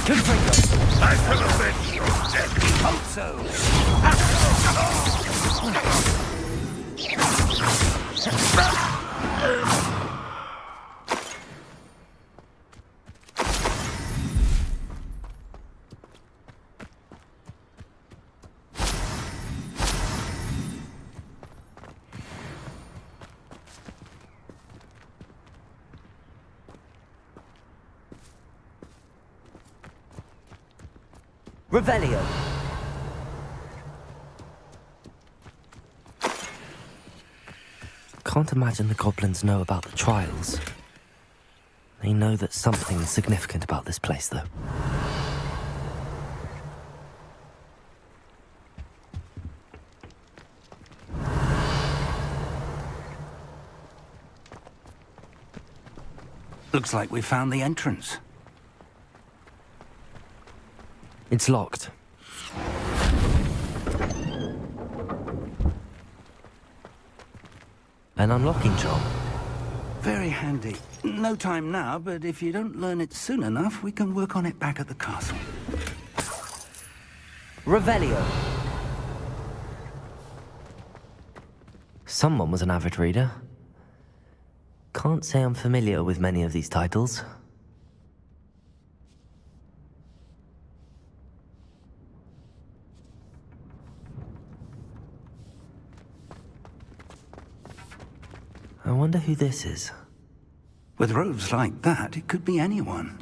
Confringo! I shall avenge your death! Expulso! Revelio. Can't imagine the goblins know about the trials. They know that something is significant about this place, though. Looks like we found the entrance. It's locked. An unlocking charm. Very handy. No time now, but if you don't learn it soon enough, we can work on it back at the castle. Revelio. Someone was an avid reader. Can't say I'm familiar with many of these titles. I wonder who this is. With robes like that, it could be anyone.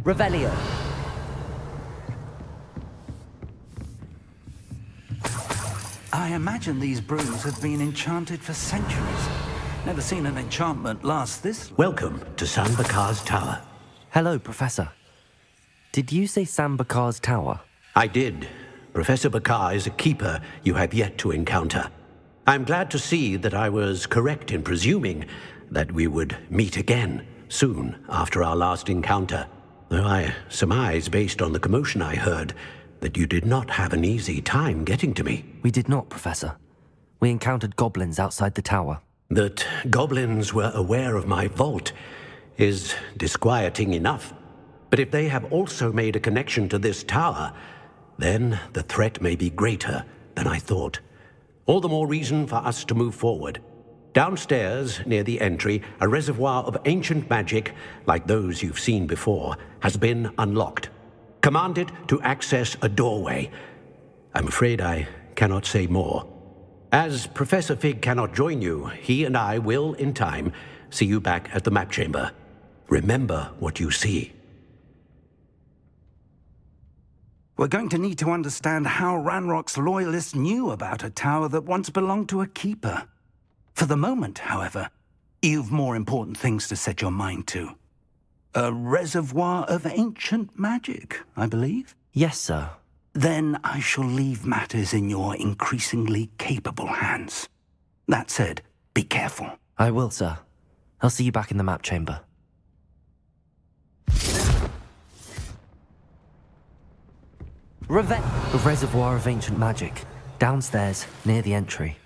Revelio. I imagine these brooms have been enchanted for centuries. Never seen an enchantment last this long. Welcome to Sambakar's Tower. Hello, Professor. Did you say Sambakar's Tower? I did. Professor Bakar is a keeper you have yet to encounter. I'm glad to see that I was correct in presuming that we would meet again soon after our last encounter. Though I surmise, based on the commotion I heard, that you did not have an easy time getting to me. We did not, Professor. We encountered goblins outside the tower. That goblins were aware of my vault is disquieting enough. But if they have also made a connection to this tower, then the threat may be greater than I thought. All the more reason for us to move forward. Downstairs, near the entry, a reservoir of ancient magic, like those you've seen before, has been unlocked. Command it to access a doorway. I'm afraid I cannot say more. As Professor Fig cannot join you, he and I will, in time, see you back at the map chamber. Remember what you see. We're going to need to understand how Ranrock's loyalists knew about a tower that once belonged to a keeper. For the moment, however, you've more important things to set your mind to. A reservoir of ancient magic, I believe? Yes, sir. Then I shall leave matters in your increasingly capable hands. That said, be careful. I will, sir. I'll see you back in the map chamber. A reservoir of ancient magic. Downstairs, near the entry.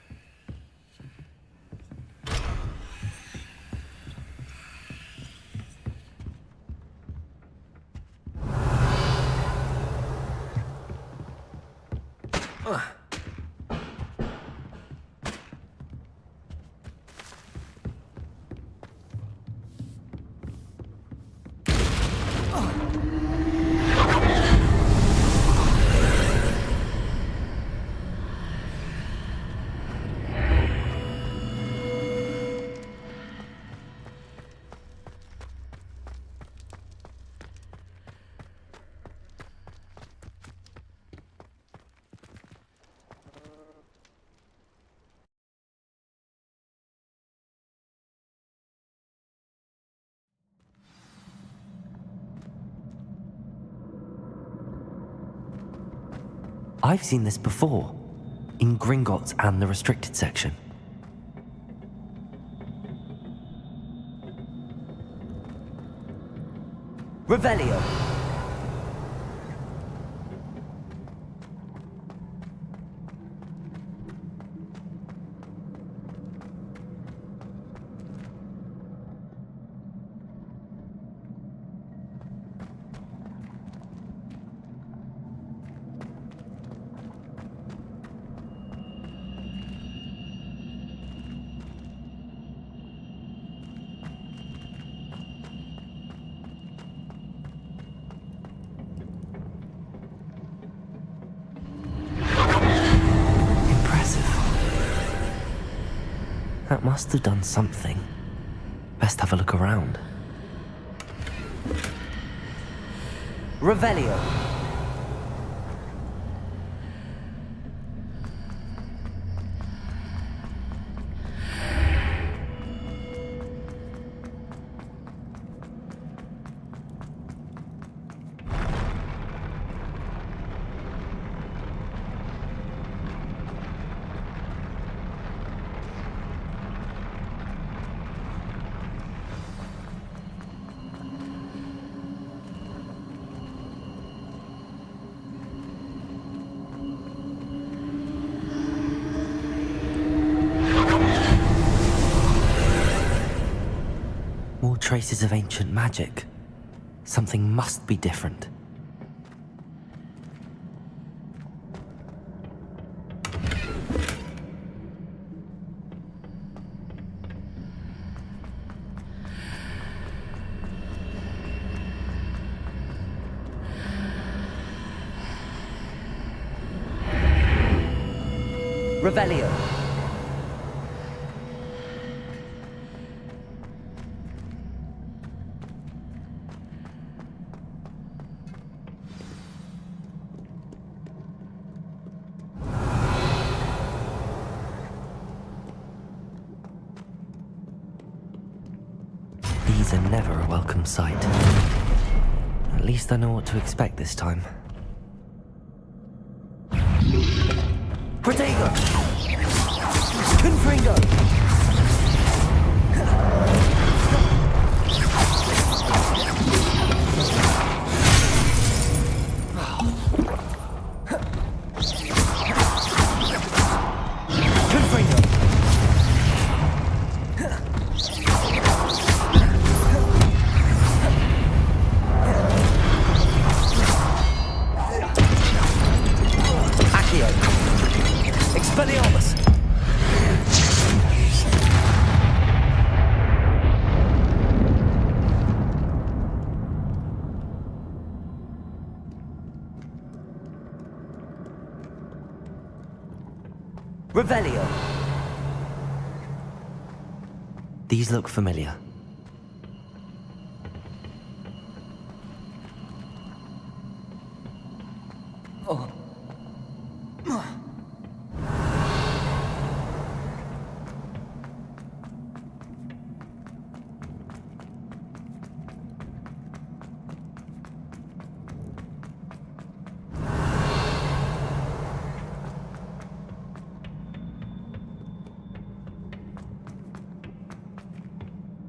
I've seen this before, in Gringotts and the restricted section. Revelio. That must have done something. Best have a look around. Revelio. More traces of ancient magic. Something must be different. Revelio. These are never a welcome sight. At least I know what to expect this time. Protego! Confringo! Expelliarmus! Revelio. These look familiar. Oh.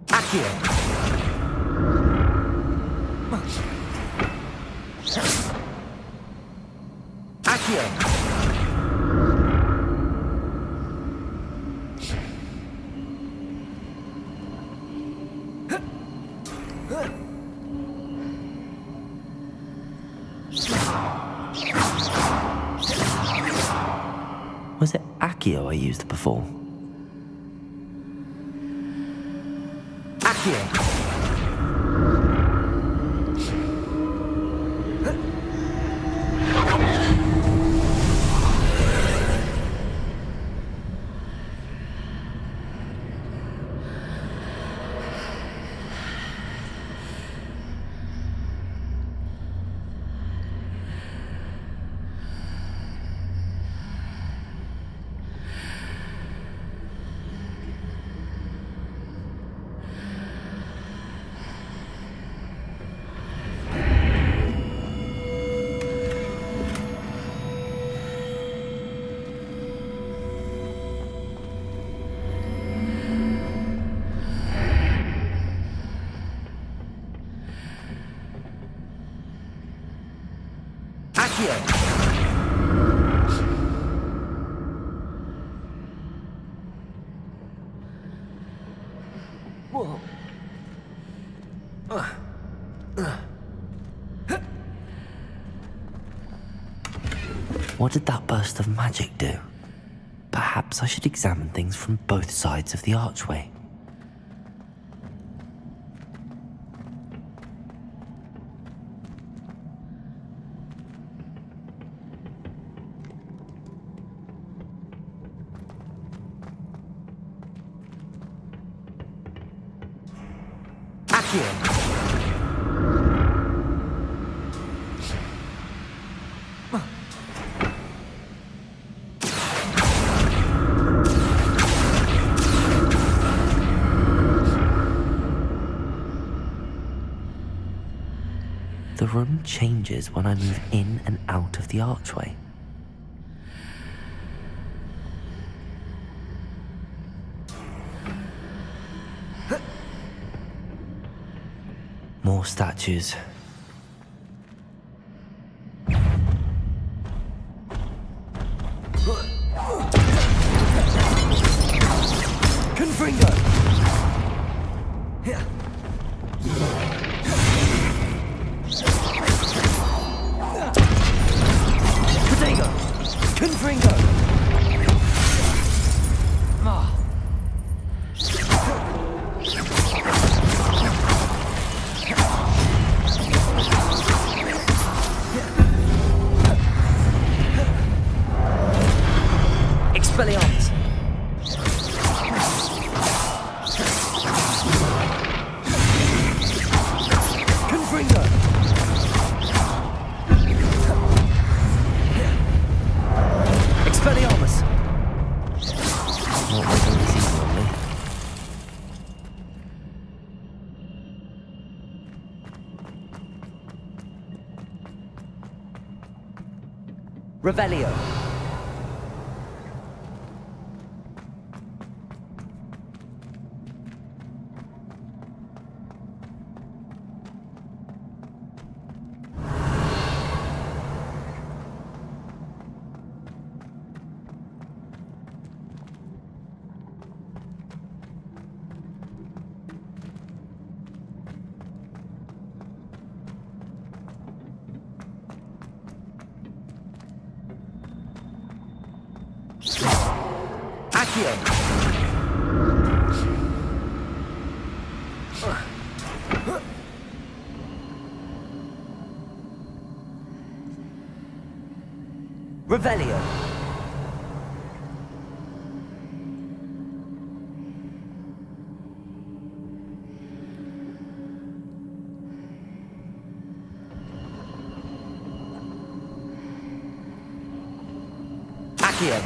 Accio. Accio. Was it Accio I used before? Accio! Whoa. What did that burst of magic do? Perhaps I should examine things from both sides of the archway. Accio. The room changes when I move in and out of the archway. More statues. Confringo! Protego! Confringo! Expelliarmus! Confringo! Expelliarmus! Not making this easy on me. Revelio! Accio! Revelio! Accio!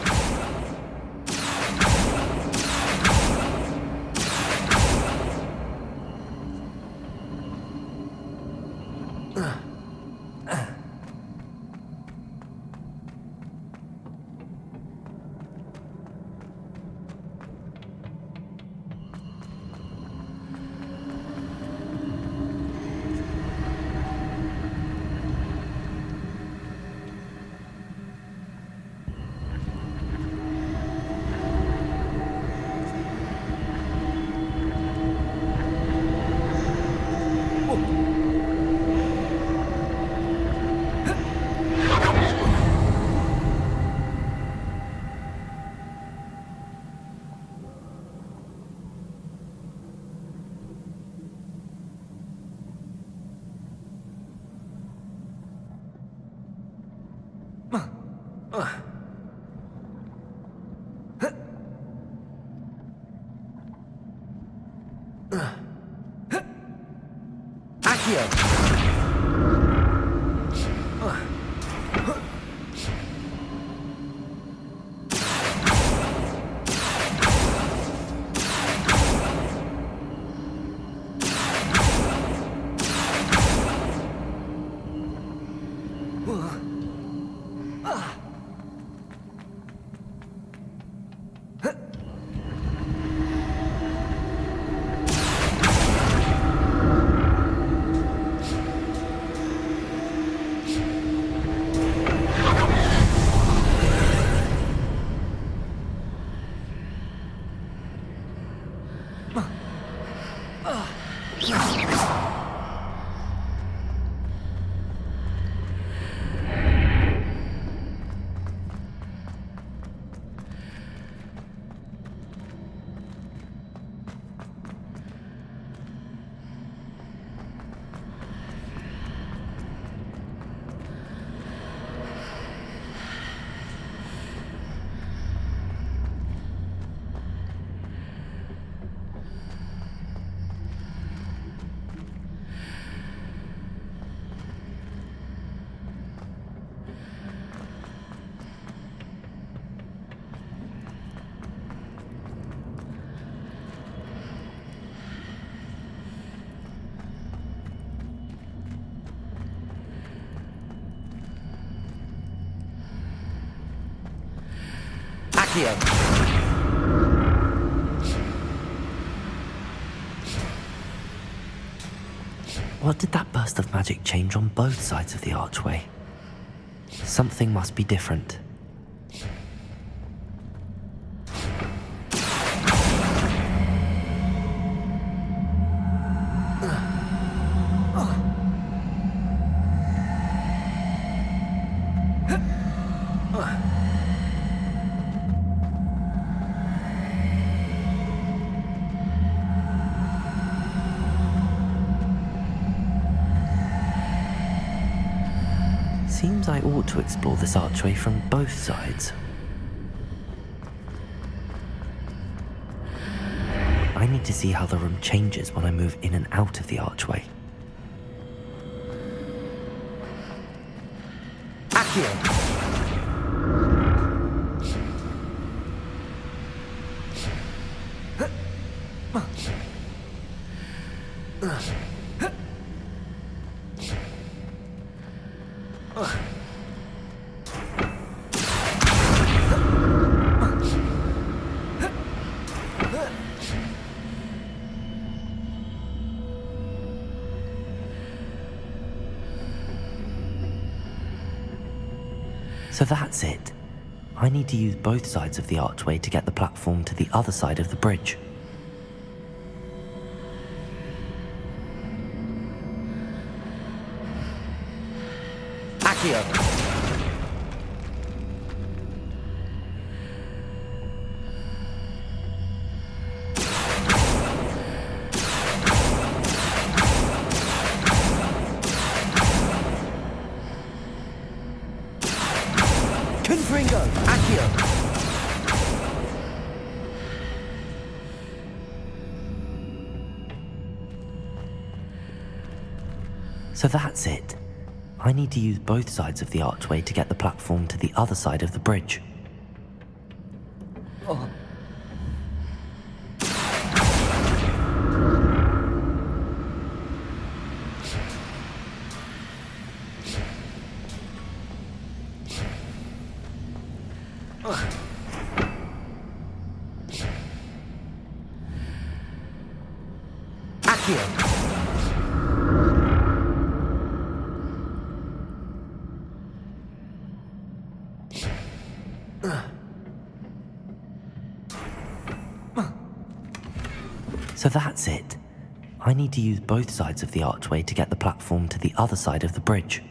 Accio! Accio! What did that burst of magic change on both sides of the archway? Something must be different. Seems I ought to explore this archway from both sides. I need to see how the room changes when I move in and out of the archway. Accio! So that's it. I need to use both sides of the archway to get the platform to the other side of the bridge. Accio! So that's it. I need to use both sides of the archway to get the platform to the other side of the bridge. Oh. Accio! So that's it. I need to use both sides of the archway to get the platform to the other side of the bridge.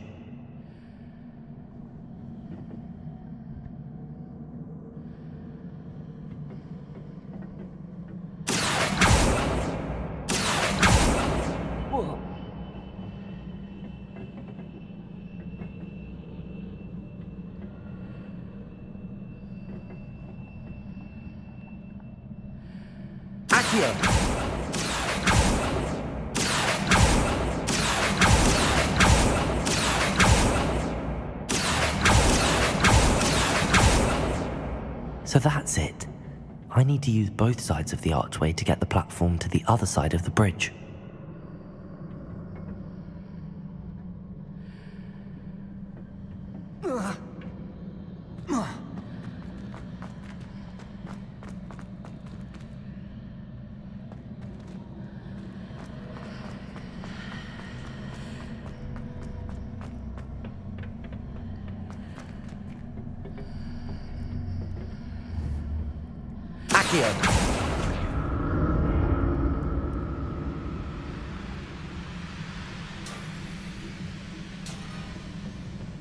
Accio! So that's it. I need to use both sides of the archway to get the platform to the other side of the bridge.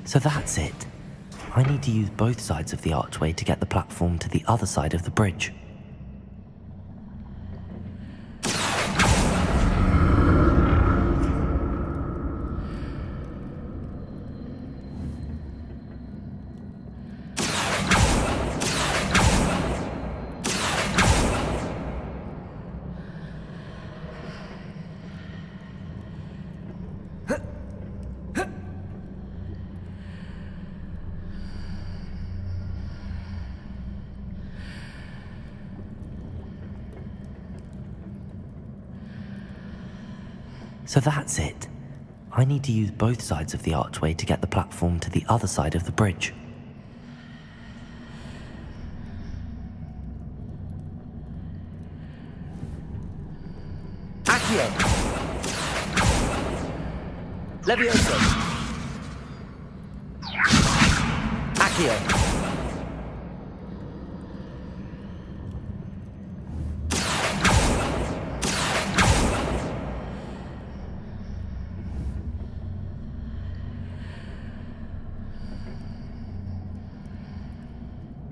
So that's it. I need to use both sides of the archway to get the platform to the other side of the bridge. So that's it. I need to use both sides of the archway to get the platform to the other side of the bridge. Accio. Levioso. Accio.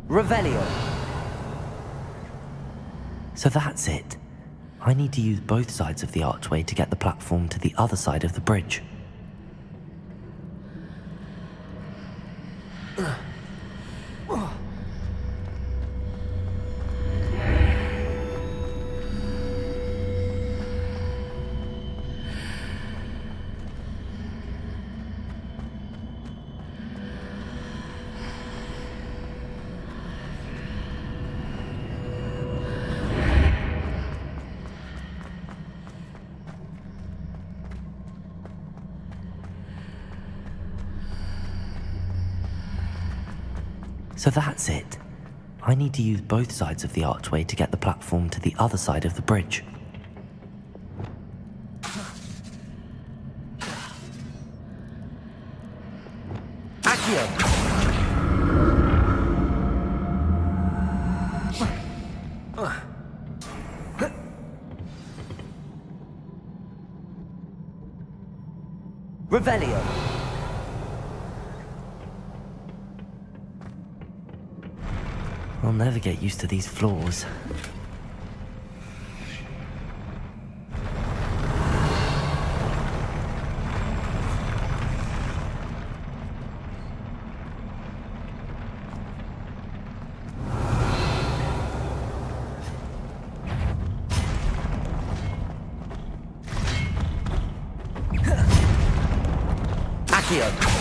Revelio. So that's it. I need to use both sides of the archway to get the platform to the other side of the bridge. So that's it. I need to use both sides of the archway to get the platform to the other side of the bridge. Accio! Revelio! I'll never get used to these floors. Accio!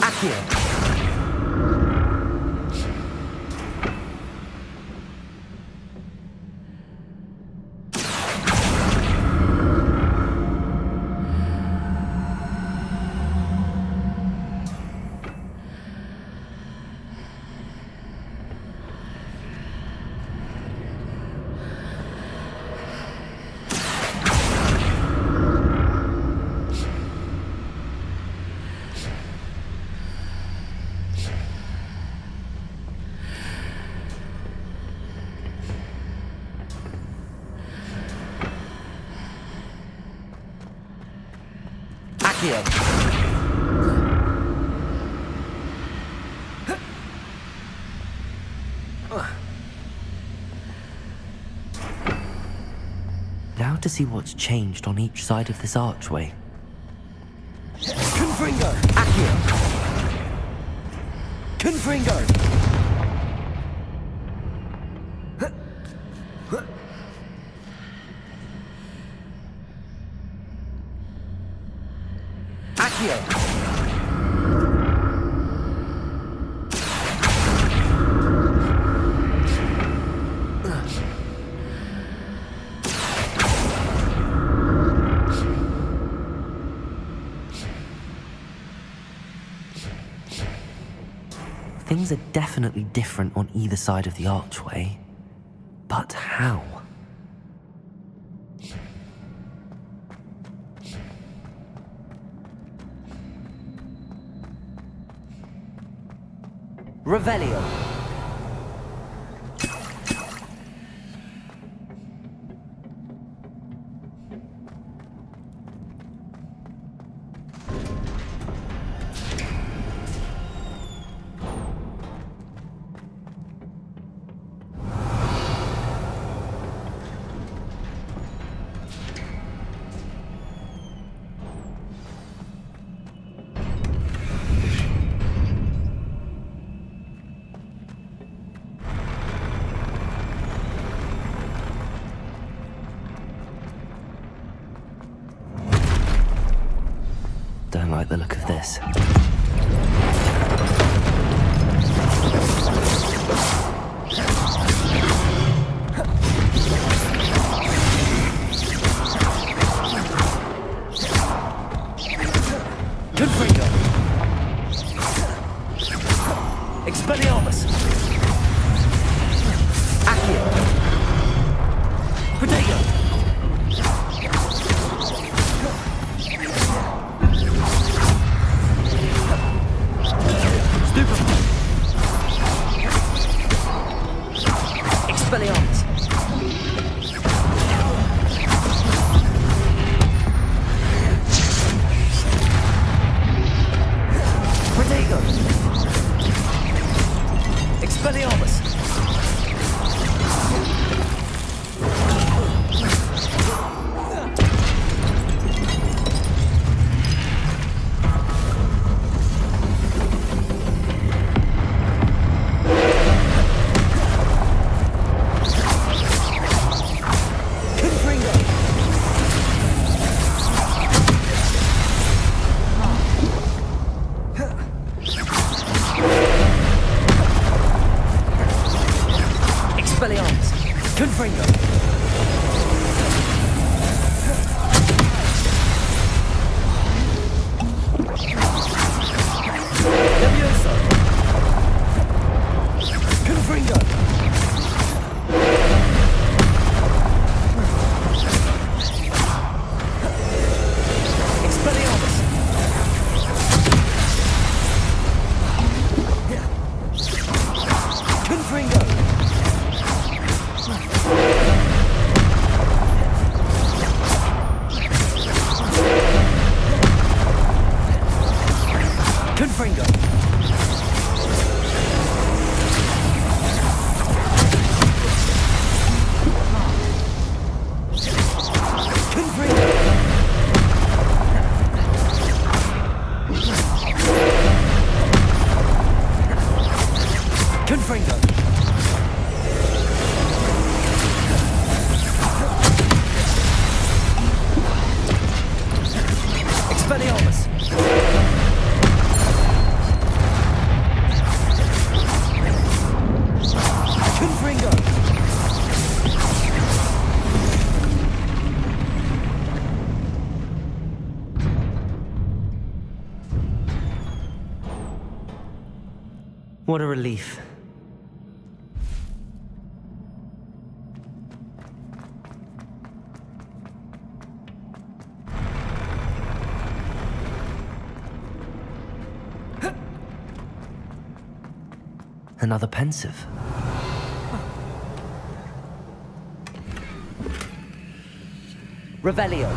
Accio! Now to see what's changed on each side of this archway. Confringo! Accio! Things are definitely different on either side of the archway. But how? Revelio. Don't like the look of this. Confringo! Expelliarmus! Accio! Protego! Expelliarmus! Protego! Expelliarmus! Expelliarmus! Confringo! Levioso! Confringo! Expelliarmus! Confringo! Confringo! Confringo! Confringo! Expelliarmus! Confringo! What a relief. Another pensive. Revelio.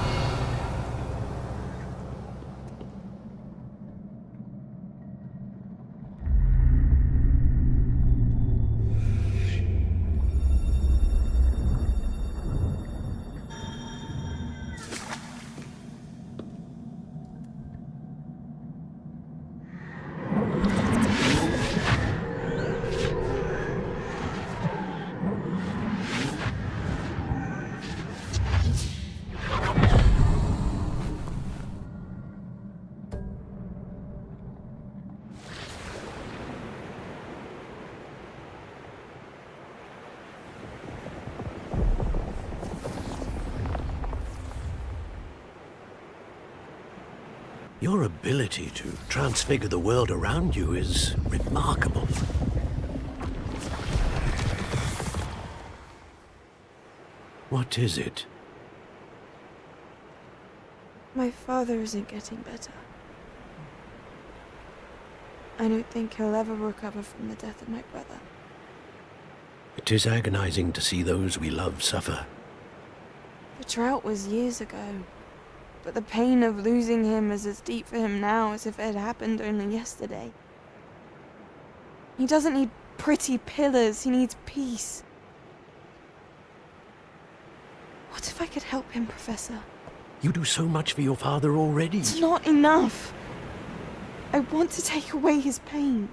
Your ability to transfigure the world around you is remarkable. What is it? My father isn't getting better. I don't think he'll ever recover from the death of my brother. It is agonizing to see those we love suffer. The drought was years ago, but the pain of losing him is as deep for him now as if it had happened only yesterday. He doesn't need pretty pillars, he needs peace. What if I could help him, Professor? You do so much for your father already. It's not enough. I want to take away his pain.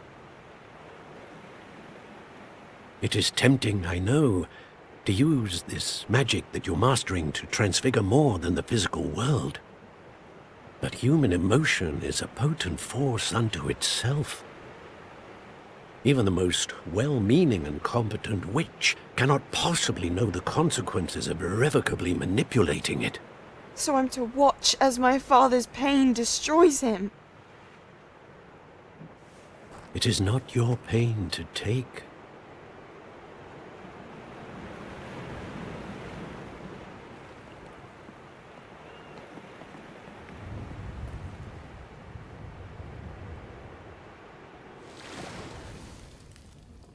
It is tempting, I know, to use this magic that you're mastering to transfigure more than the physical world. But human emotion is a potent force unto itself. Even the most well-meaning and competent witch cannot possibly know the consequences of irrevocably manipulating it. So I'm to watch as my father's pain destroys him. It is not your pain to take.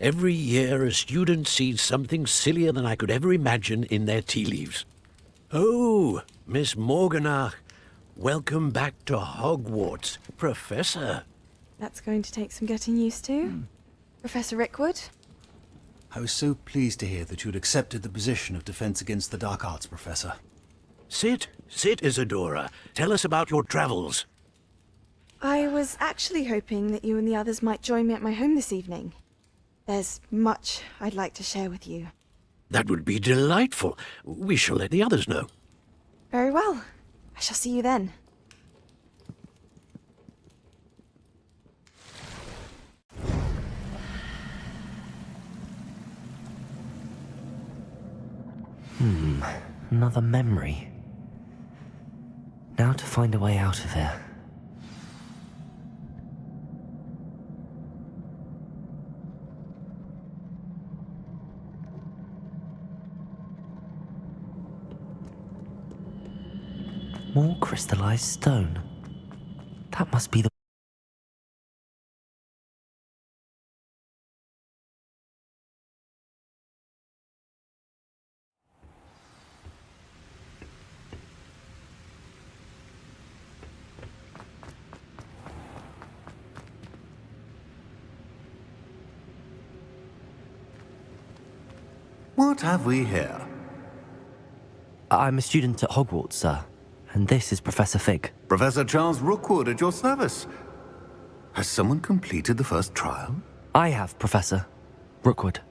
Every year a student sees something sillier than I could ever imagine in their tea leaves. Oh, Miss Morganach, welcome back to Hogwarts, Professor. That's going to take some getting used to. Professor Rickwood? I was so pleased to hear that you had accepted the position of Defense Against the Dark Arts, Professor. Sit, Isadora. Tell us about your travels. I was actually hoping that you and the others might join me at my home this evening. There's much I'd like to share with you. That would be delightful. We shall let the others know. Very well. I shall see you then. Another memory. Now to find a way out of here. More crystallized stone. That must be the... What have we here? I'm a student at Hogwarts, sir. And this is Professor Fig. Professor Charles Rookwood at your service. Has someone completed the first trial? I have, Professor Rookwood.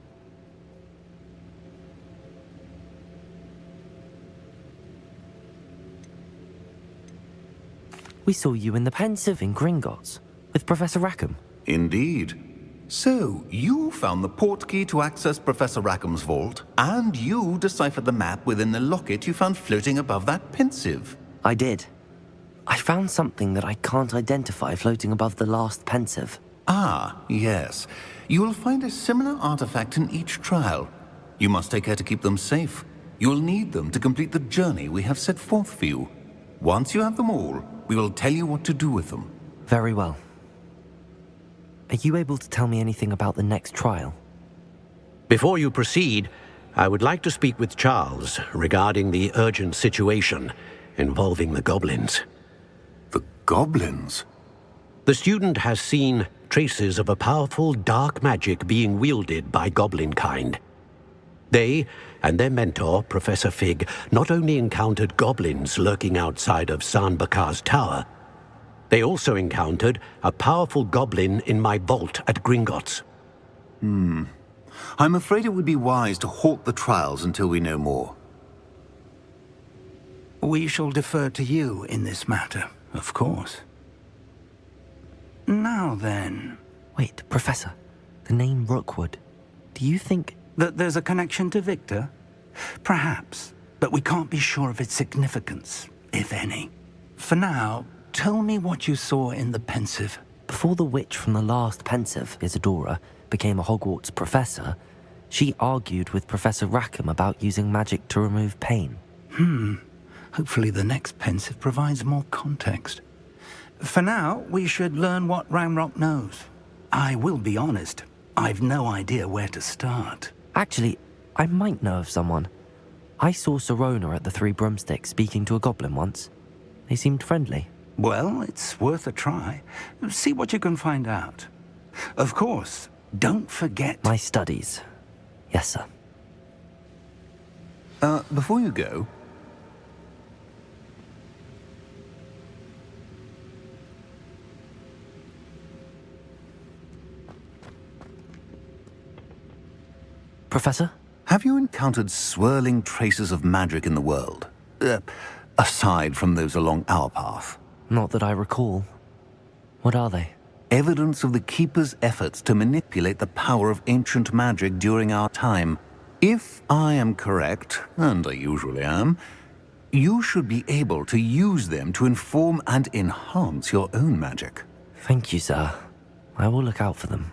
We saw you in the Pensive in Gringotts with Professor Rackham. Indeed. So, you found the portkey to access Professor Rackham's vault, and you deciphered the map within the locket you found floating above that Pensive. I did. I found something that I can't identify floating above the last Pensive. Ah, yes. You will find a similar artifact in each trial. You must take care to keep them safe. You will need them to complete the journey we have set forth for you. Once you have them all, we will tell you what to do with them. Very well. Are you able to tell me anything about the next trial? Before you proceed, I would like to speak with Charles regarding the urgent situation involving the goblins. The goblins? The student has seen traces of a powerful dark magic being wielded by goblin kind. They and their mentor, Professor Fig, not only encountered goblins lurking outside of Sanbakar's tower, they also encountered a powerful goblin in my vault at Gringotts. I'm afraid it would be wise to halt the trials until we know more. We shall defer to you in this matter, of course. Now then... Wait, Professor. The name Rookwood. Do you think... that there's a connection to Victor? Perhaps, but we can't be sure of its significance, if any. For now, tell me what you saw in the pensive. Before the witch from the last pensive, Isadora, became a Hogwarts professor, she argued with Professor Rackham about using magic to remove pain. Hopefully the next pensive provides more context. For now, we should learn what Ramrock knows. I will be honest, I've no idea where to start. Actually, I might know of someone. I saw Sorona at the Three Broomsticks speaking to a goblin once. They seemed friendly. Well, it's worth a try. See what you can find out. Of course, don't forget... My studies. Yes, sir. Before you go... Professor? Have you encountered swirling traces of magic in the world? Aside from those along our path? Not that I recall. What are they? Evidence of the Keeper's efforts to manipulate the power of ancient magic during our time. If I am correct, and I usually am, you should be able to use them to inform and enhance your own magic. Thank you, sir. I will look out for them.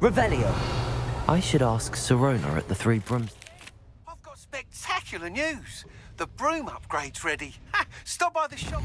Revelio. I should ask Sorona at the Three Broomsticks. I've got spectacular news. The broom upgrade's ready. Ha! Stop by the shop.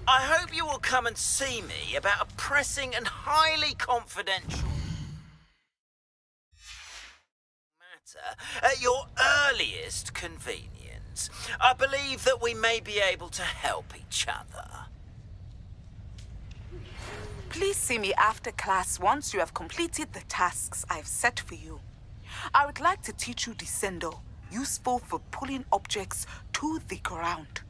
I hope you will come and see me about a pressing and highly confidential matter at your earliest convenience. I believe that we may be able to help each other. Please see me after class once you have completed the tasks I've set for you. I would like to teach you descendo, useful for pulling objects to the ground.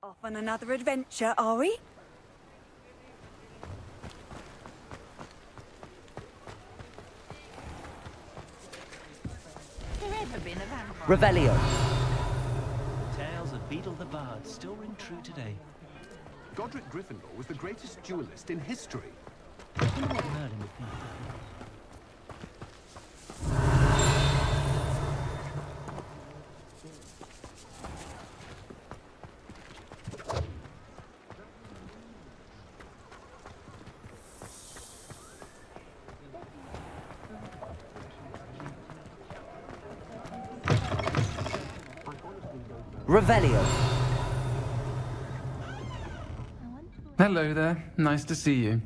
Off on another adventure, are we? Revelio. Tales of Beetle the Bard still ring true today. Godric Gryffindor was the greatest duelist in history. I wonder what Merlin would think. Revelio. Hello there. Nice to see you.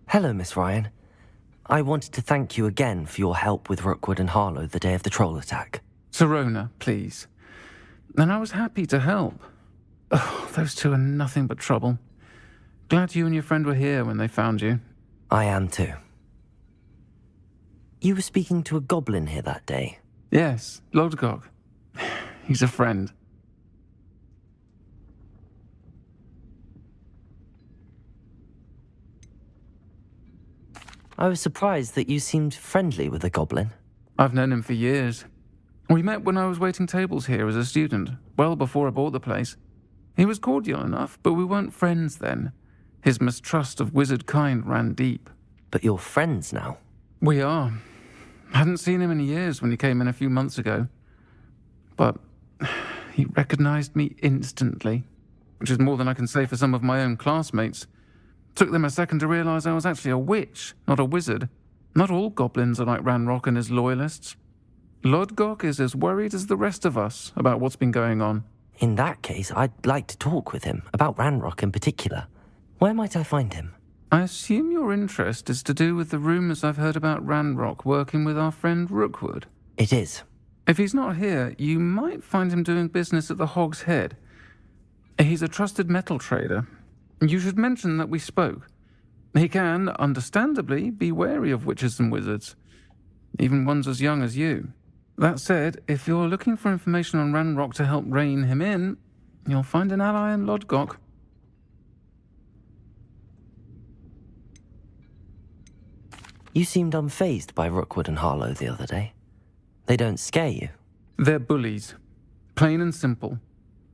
Hello, Miss Ryan. I wanted to thank you again for your help with Rookwood and Harlow the day of the troll attack. Serona, please. And I was happy to help. Oh, those two are nothing but trouble. Glad you and your friend were here when they found you. I am too. You were speaking to a goblin here that day? Yes, Lodgok. He's a friend. I was surprised that you seemed friendly with the goblin. I've known him for years. We met when I was waiting tables here as a student, well before I bought the place. He was cordial enough, but we weren't friends then. His mistrust of wizard kind ran deep. But you're friends now? We are. Hadn't seen him in years when he came in a few months ago. But he recognized me instantly, which is more than I can say for some of my own classmates. Took them a second to realize I was actually a witch, not a wizard. Not all goblins are like Ranrock and his loyalists. Lodgok is as worried as the rest of us about what's been going on. In that case, I'd like to talk with him, about Ranrock in particular. Where might I find him? I assume your interest is to do with the rumors I've heard about Ranrock working with our friend Rookwood. It is. If he's not here, you might find him doing business at the Hog's Head. He's a trusted metal trader. You should mention that we spoke. He can, understandably, be wary of witches and wizards, even ones as young as you. That said, if you're looking for information on Ranrock to help rein him in, you'll find an ally in Lodgok. You seemed unfazed by Rookwood and Harlow the other day. They don't scare you? They're bullies. Plain and simple.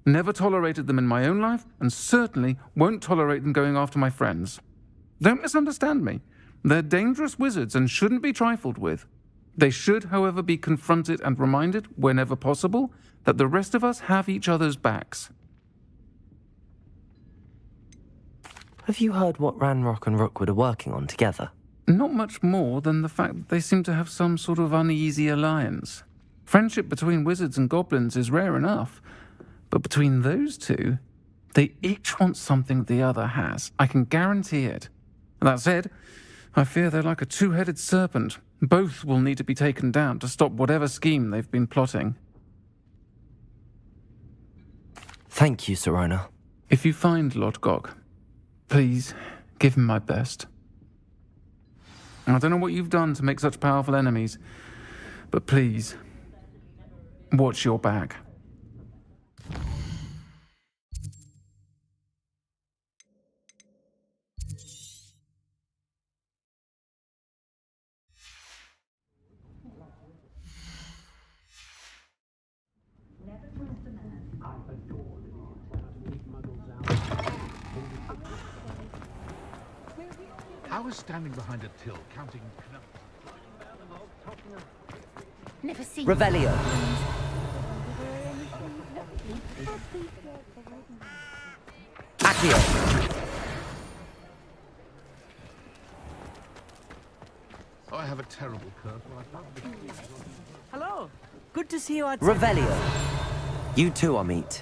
Never tolerated them in my own life, and certainly won't tolerate them going after my friends. Don't misunderstand me. They're dangerous wizards and shouldn't be trifled with. They should, however, be confronted and reminded, whenever possible, that the rest of us have each other's backs. Have you heard what Ranrock and Rookwood are working on together? Not much more than the fact that they seem to have some sort of uneasy alliance. Friendship between wizards and goblins is rare enough, but between those two, they each want something the other has. I can guarantee it. That said, I fear they're like a two-headed serpent. Both will need to be taken down to stop whatever scheme they've been plotting. Thank you, Serona. If you find Lodgok, please give him my best. I don't know what you've done to make such powerful enemies, but please, Watch your back. I was standing behind a till counting. Never seen Revelio. Accio. Oh, I have a terrible curse. Hello. Good to see you outside. Revelio. You too, Amit.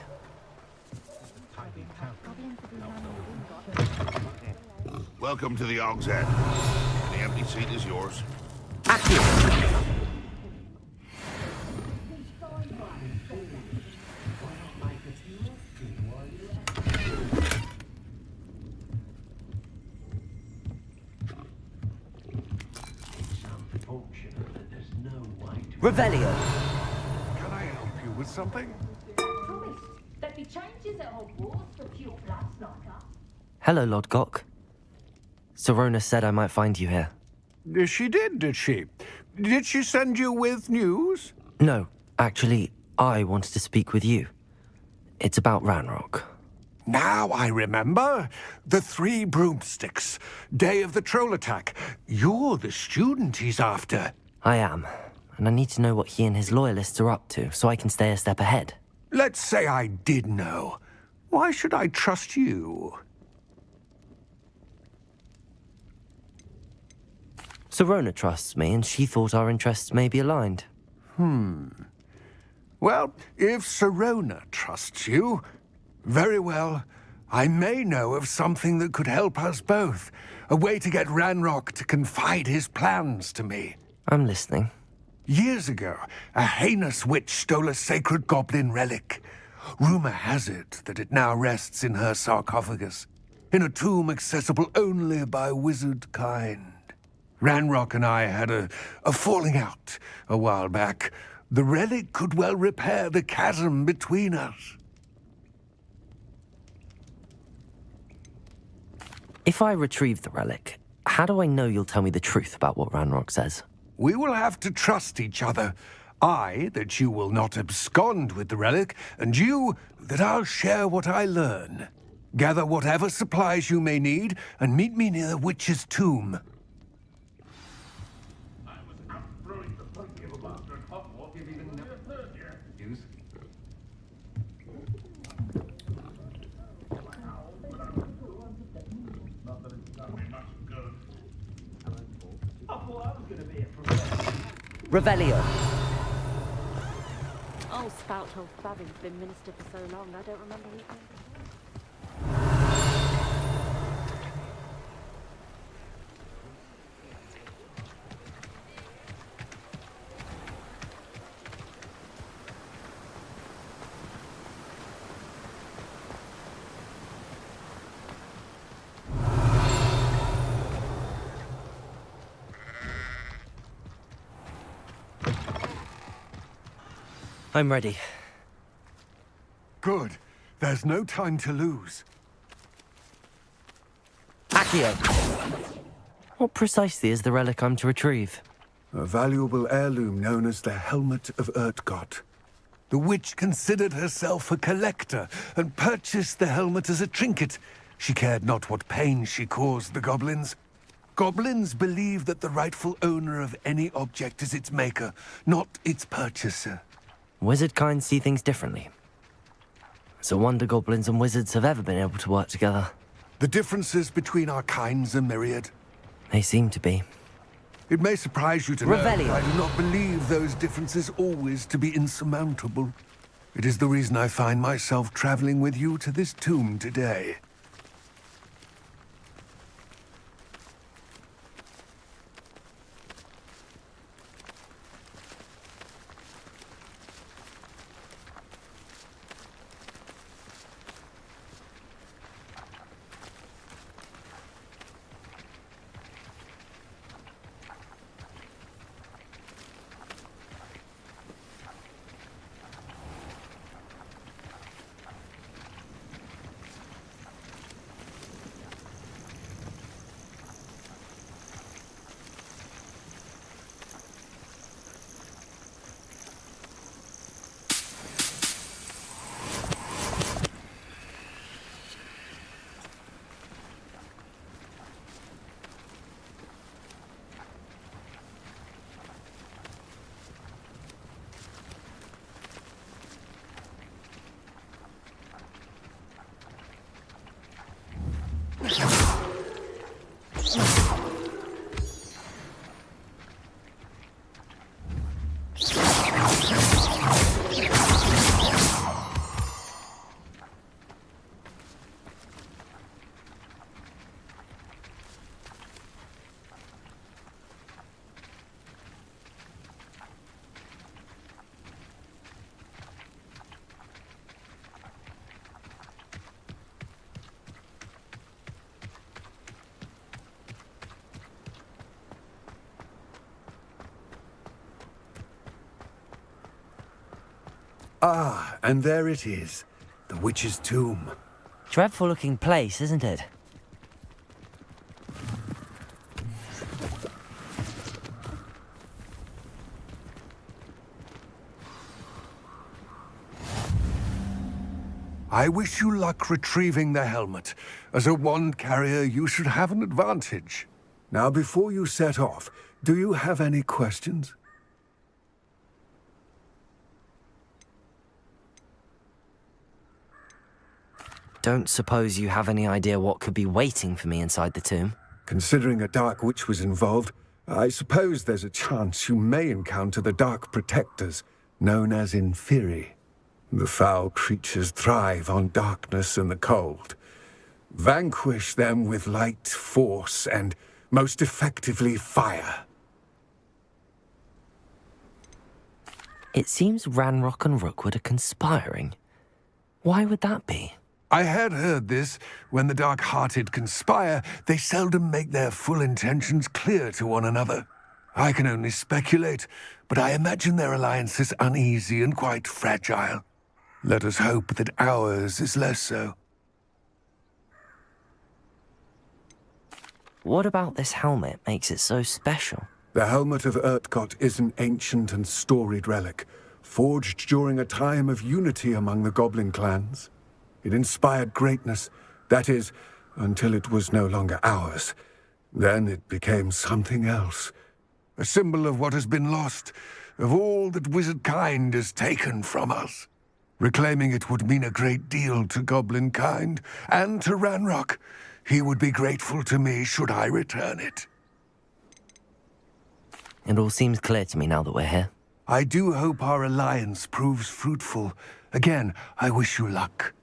Welcome to the Og's Head. The empty seat is yours. Accio. Revelio. Can I help you with something? Promise. There'd be changes at Hogwarts for pure bloods like us. Hello, Lord Gok. Sorona said I might find you here. She did she? Did she send you with news? No, actually, I wanted to speak with you. It's about Ranrock. Now I remember. The 3 broomsticks. Day of the troll attack. You're the student he's after. I am, and I need to know what he and his loyalists are up to so I can stay a step ahead. Let's say I did know. Why should I trust you? Sorona trusts me, and she thought our interests may be aligned. Well, if Sorona trusts you, very well. I may know of something that could help us both. A way to get Ranrock to confide his plans to me. I'm listening. Years ago, a heinous witch stole a sacred goblin relic. Rumor has it that it now rests in her sarcophagus, in a tomb accessible only by wizard kind. Ranrock and I had a falling out a while back. The relic could well repair the chasm between us. If I retrieve the relic, how do I know you'll tell me the truth about what Ranrock says? We will have to trust each other. I, that you will not abscond with the relic, and you, that I'll share what I learn. Gather whatever supplies you may need, and meet me near the witch's tomb. Revelio. Oh, spout old Bavin's been minister for so long, I don't remember his name. I'm ready. Good. There's no time to lose. Accio. What precisely is the relic I'm to retrieve? A valuable heirloom known as the Helmet of Urtgott. The witch considered herself a collector and purchased the helmet as a trinket. She cared not what pain she caused the goblins. Goblins believe that the rightful owner of any object is its maker, not its purchaser. Wizard kind see things differently. It's a wonder goblins and wizards have ever been able to work together. The differences between our kinds are myriad. They seem to be. It may surprise you to know Revelio. I do not believe those differences always to be insurmountable. It is the reason I find myself traveling with you to this tomb today. Ah, and there it is. The witch's tomb. Dreadful looking place, isn't it? I wish you luck retrieving the helmet. As a wand carrier, you should have an advantage. Now, before you set off, do you have any questions? Don't suppose you have any idea what could be waiting for me inside the tomb? Considering a Dark Witch was involved, I suppose there's a chance you may encounter the Dark Protectors, known as Inferi. The foul creatures thrive on darkness and the cold. Vanquish them with light, force, and, most effectively, fire. It seems Ranrock and Rookwood are conspiring. Why would that be? I had heard this. When the dark-hearted conspire, they seldom make their full intentions clear to one another. I can only speculate, but I imagine their alliance is uneasy and quite fragile. Let us hope that ours is less so. What about this helmet makes it so special? The helmet of Urtkot is an ancient and storied relic, forged during a time of unity among the goblin clans. It inspired greatness, that is, until it was no longer ours. Then it became something else. A symbol of what has been lost, of all that wizard kind has taken from us. Reclaiming it would mean a great deal to goblin kind, and to Ranrock. He would be grateful to me should I return it. It all seems clear to me now that we're here. I do hope our alliance proves fruitful. Again, I wish you luck.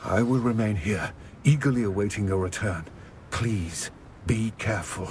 I will remain here, eagerly awaiting your return. Please, be careful.